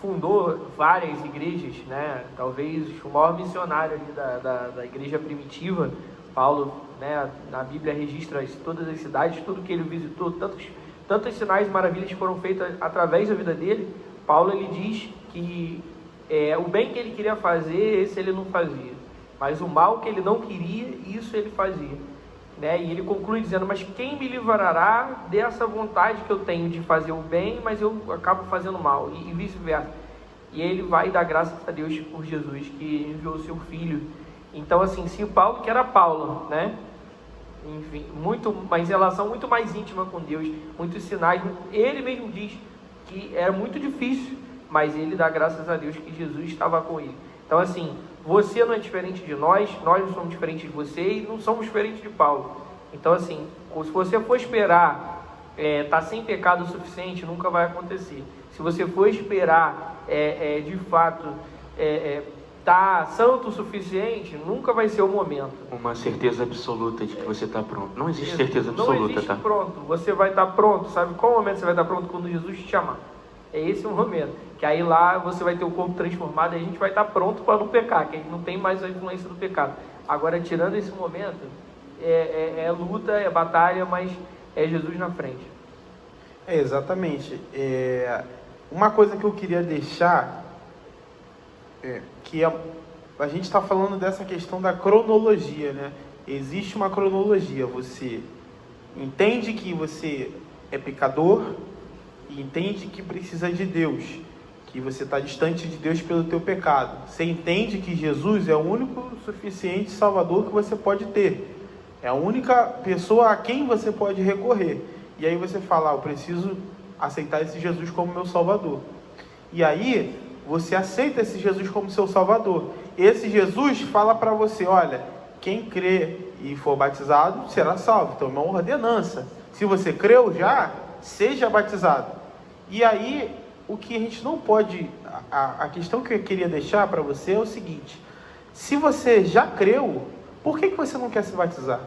fundou várias igrejas, né? Talvez o maior missionário ali da igreja primitiva. Paulo, né, na Bíblia registra todas as cidades, tudo que ele visitou, tantos sinais e maravilhas foram feitos através da vida dele. Paulo, ele diz que o bem que ele queria fazer, esse ele não fazia, mas o mal que ele não queria, isso ele fazia, né? E ele conclui dizendo, mas quem me livrará dessa vontade que eu tenho de fazer o bem, mas eu acabo fazendo mal, e vice-versa. E ele vai dar graças a Deus por Jesus, que enviou o seu Filho. Então, assim, se o Paulo, que era Paulo, né? Enfim, mas em relação muito mais íntima com Deus, muitos sinais, ele mesmo diz que era muito difícil, mas ele dá graças a Deus que Jesus estava com ele. Então, assim, você não é diferente de nós não somos diferentes de você e não somos diferentes de Paulo. Então, assim, se você for esperar tá sem pecado o suficiente, nunca vai acontecer. Se você for esperar de fato tá santo o suficiente, nunca vai ser o momento. Uma certeza absoluta de que você está pronto. Não existe certeza absoluta, não existe tá? Pronto. Você vai estar pronto. Sabe qual momento você vai estar pronto? Quando Jesus te chamar. É esse o momento. Que aí lá você vai ter o corpo transformado e a gente vai estar pronto para não pecar, que a gente não tem mais a influência do pecado. Agora, tirando esse momento, é luta, é batalha, mas é Jesus na frente. Exatamente. Uma coisa que eu queria deixar que a gente está falando dessa questão da cronologia, né? Existe uma cronologia. Você entende que você é pecador e entende que precisa de Deus, que você está distante de Deus pelo teu pecado. Você entende que Jesus é o único suficiente Salvador que você pode ter. É a única pessoa a quem você pode recorrer. E aí você fala, eu preciso aceitar esse Jesus como meu Salvador. E aí você aceita esse Jesus como seu Salvador. Esse Jesus fala para você, olha, quem crê e for batizado será salvo. Então é uma ordenança. Se você creu já, seja batizado. E aí, o que a gente não pode... A questão que eu queria deixar para você é o seguinte. Se você já creu, por que você não quer se batizar?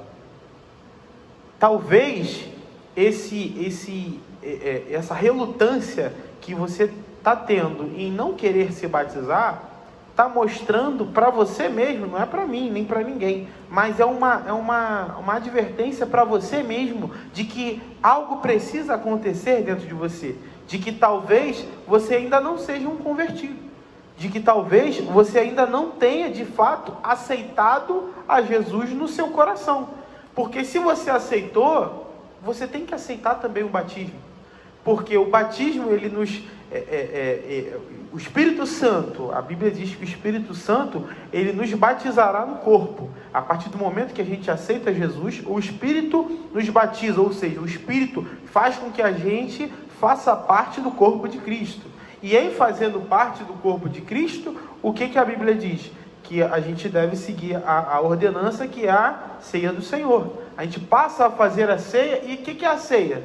Talvez essa relutância que você está tendo em não querer se batizar está mostrando para você mesmo, não é para mim, nem para ninguém, mas é uma advertência para você mesmo, de que algo precisa acontecer dentro de você, de que talvez você ainda não seja um convertido, de que talvez você ainda não tenha de fato aceitado a Jesus no seu coração, porque se você aceitou, você tem que aceitar também o batismo, porque o batismo, ele nos... o Espírito Santo, a Bíblia diz que o Espírito Santo, ele nos batizará no corpo. A partir do momento que a gente aceita Jesus, o Espírito nos batiza, ou seja, o Espírito faz com que a gente faça parte do corpo de Cristo. E em fazendo parte do corpo de Cristo, o que a Bíblia diz? Que a gente deve seguir a ordenança, que é a ceia do Senhor. A gente passa a fazer a ceia, e o que é a ceia?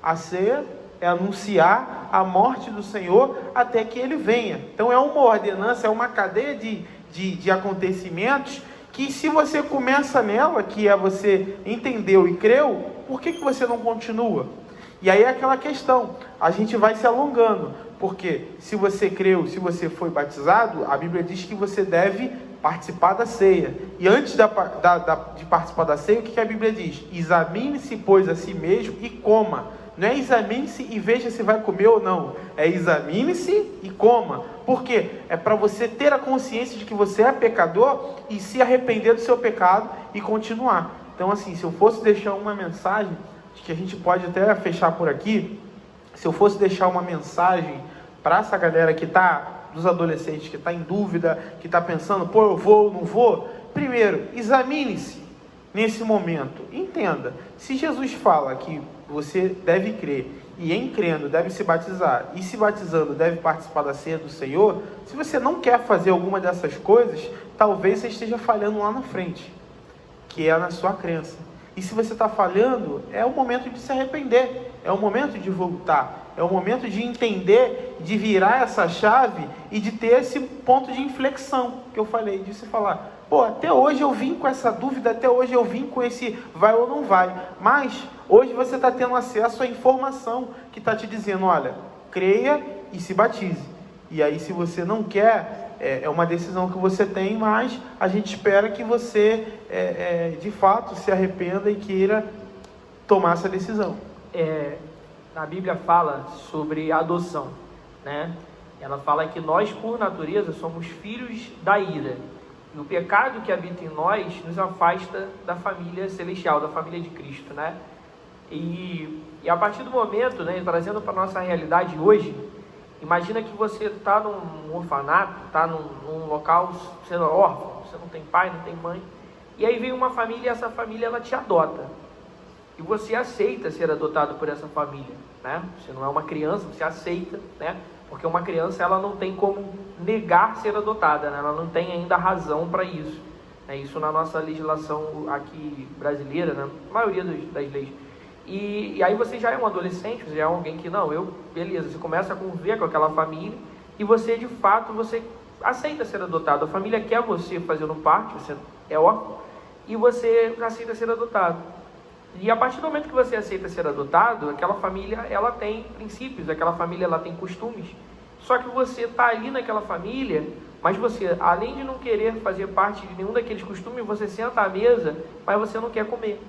A ceia é anunciar a morte do Senhor até que Ele venha. Então é uma ordenança, é uma cadeia de acontecimentos, que se você começa nela, que é você entendeu e creu, por que você não continua? E aí é aquela questão, a gente vai se alongando, porque se você creu, se você foi batizado, a Bíblia diz que você deve participar da ceia. E antes de participar da ceia, o que a Bíblia diz? Examine-se, pois, a si mesmo e coma. Não é examine-se e veja se vai comer ou não. É examine-se e coma. Por quê? É para você ter a consciência de que você é pecador e se arrepender do seu pecado e continuar. Então, assim, se eu fosse deixar uma mensagem, acho que a gente pode até fechar por aqui. Se eu fosse deixar uma mensagem para essa galera que está, dos adolescentes, que está em dúvida, que está pensando, pô, eu vou ou não vou. Primeiro, examine-se nesse momento. Entenda, se Jesus fala que você deve crer, e em crendo deve se batizar, e se batizando deve participar da ceia do Senhor, se você não quer fazer alguma dessas coisas, talvez você esteja falhando lá na frente, que é na sua crença. E se você está falhando, é o momento de se arrepender, é o momento de voltar, é o momento de entender, de virar essa chave e de ter esse ponto de inflexão que eu falei, de se falar, pô, até hoje eu vim com essa dúvida, até hoje eu vim com esse vai ou não vai, mas hoje você está tendo acesso à informação que está te dizendo, olha, creia e se batize. E aí, se você não quer, é uma decisão que você tem, mas a gente espera que você, de fato, se arrependa e queira tomar essa decisão. A Bíblia fala sobre adoção, né? Ela fala que nós, por natureza, somos filhos da ira. E o pecado que habita em nós nos afasta da família celestial, da família de Cristo, né? E a partir do momento, né, trazendo para a nossa realidade hoje, imagina que você está num orfanato, está num local, você é órfão, você não tem pai, não tem mãe, e aí vem uma família e essa família ela te adota. E você aceita ser adotado por essa família, né? Você não é uma criança, você aceita, né? Porque uma criança ela não tem como negar ser adotada, né? Ela não tem ainda razão para isso. Isso na nossa legislação aqui brasileira, né? A maioria das leis. E aí você já é um adolescente, você já é alguém que, beleza, você começa a conviver com aquela família e você, de fato, você aceita ser adotado. A família quer você fazendo parte, você é órfão, e você aceita ser adotado. E a partir do momento que você aceita ser adotado, aquela família, ela tem princípios, aquela família, ela tem costumes. Só que você está ali naquela família, mas você, além de não querer fazer parte de nenhum daqueles costumes, você senta à mesa, mas você não quer comer.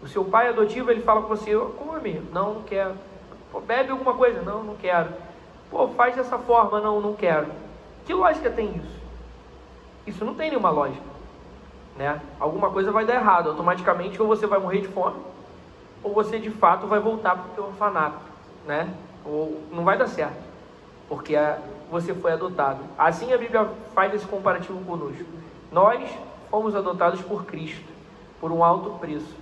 O seu pai adotivo, ele fala com você, come, não quero. Pô, bebe alguma coisa, não quero. Pô, faz dessa forma, não quero. Que lógica tem isso? Isso não tem nenhuma lógica, né? Alguma coisa vai dar errado, automaticamente ou você vai morrer de fome, ou você de fato vai voltar para o teu orfanato, né? Ou não vai dar certo, porque você foi adotado. Assim a Bíblia faz esse comparativo conosco. Nós fomos adotados por Cristo, por um alto preço,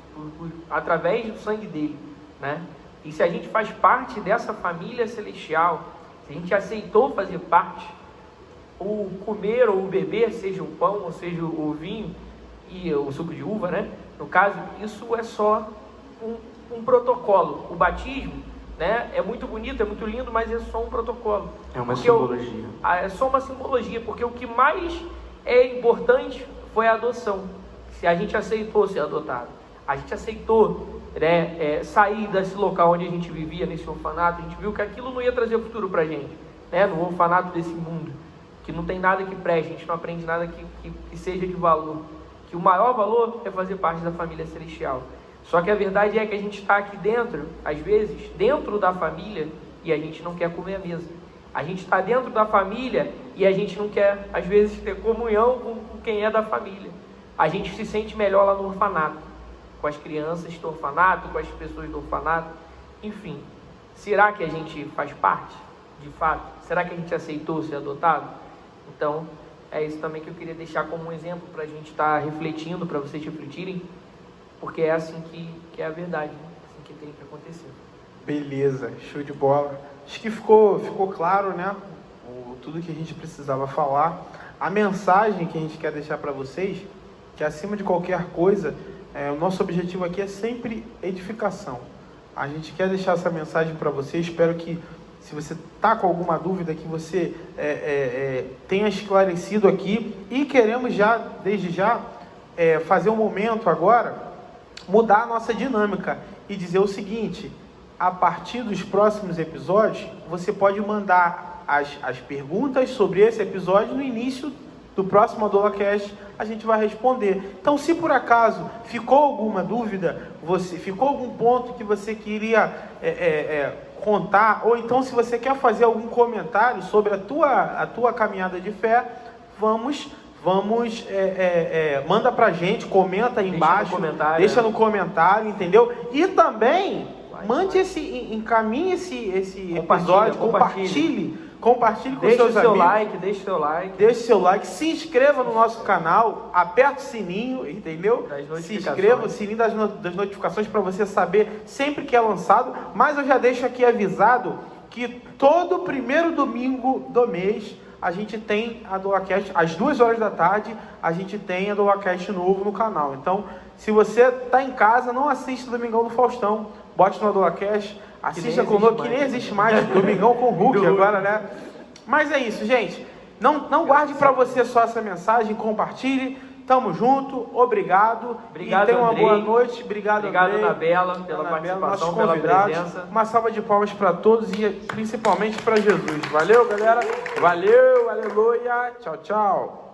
através do sangue dele, né? E se a gente faz parte dessa família celestial, se a gente aceitou fazer parte, o comer ou o beber, seja o pão ou seja o vinho e o suco de uva, né? No caso, isso é só um protocolo. O batismo, né? É muito bonito, é muito lindo, mas é só um protocolo. É uma simbologia. É só uma simbologia, porque o que mais é importante foi a adoção. Se a gente aceitou ser adotado, a gente aceitou, né, sair desse local onde a gente vivia, nesse orfanato, a gente viu que aquilo não ia trazer futuro para a gente, né, no orfanato desse mundo, que não tem nada que preste, a gente não aprende nada que seja de valor, que o maior valor é fazer parte da família celestial. Só que a verdade é que a gente está aqui dentro, às vezes, dentro da família, e a gente não quer comer a mesa. A gente está dentro da família e a gente não quer, às vezes, ter comunhão com quem é da família. A gente se sente melhor lá no orfanato, com as crianças do orfanato, com as pessoas do orfanato, enfim. Será que a gente faz parte, de fato? Será que a gente aceitou ser adotado? Então, é isso também que eu queria deixar como um exemplo para a gente estar refletindo, para vocês refletirem, porque é assim que é a verdade, né? Assim que tem que acontecer. Beleza, show de bola. Acho que ficou claro, né? Tudo que a gente precisava falar. A mensagem que a gente quer deixar para vocês, que acima de qualquer coisa, o nosso objetivo aqui é sempre edificação. A gente quer deixar essa mensagem para vocês. Espero que, se você está com alguma dúvida, que você tenha esclarecido aqui. E queremos desde já, fazer um momento agora, mudar a nossa dinâmica e dizer o seguinte: a partir dos próximos episódios, você pode mandar as perguntas sobre esse episódio no início do próximo AdolaCast, a gente vai responder. Então, se por acaso ficou alguma dúvida, ficou algum ponto que você queria contar, ou então se você quer fazer algum comentário sobre a tua caminhada de fé, manda pra gente, comenta aí embaixo, deixa no comentário, entendeu? E também encaminhe esse episódio, compartilhe com seus amigos. Deixe seu like, se inscreva no nosso canal, aperta o sininho, entendeu? Se inscreva, o sininho das notificações para você saber sempre que é lançado. Mas eu já deixo aqui avisado que todo primeiro domingo do mês a gente tem AdolaCast, às 2 horas da tarde, a gente tem AdolaCast novo no canal. Então, se você está em casa, não assista Domingão do Faustão, bote no AdolaCast, assista conosco, que nem existe mais, Domingão com o Hulk agora, né? Mas é isso, gente. Não guarde para você só essa mensagem, compartilhe. Tamo junto, obrigado. E tenha uma boa noite. Obrigado, Andrei. Anabela, pela participação, pela presença. Uma salva de palmas para todos e principalmente para Jesus. Valeu, galera. Valeu, aleluia. Tchau, tchau.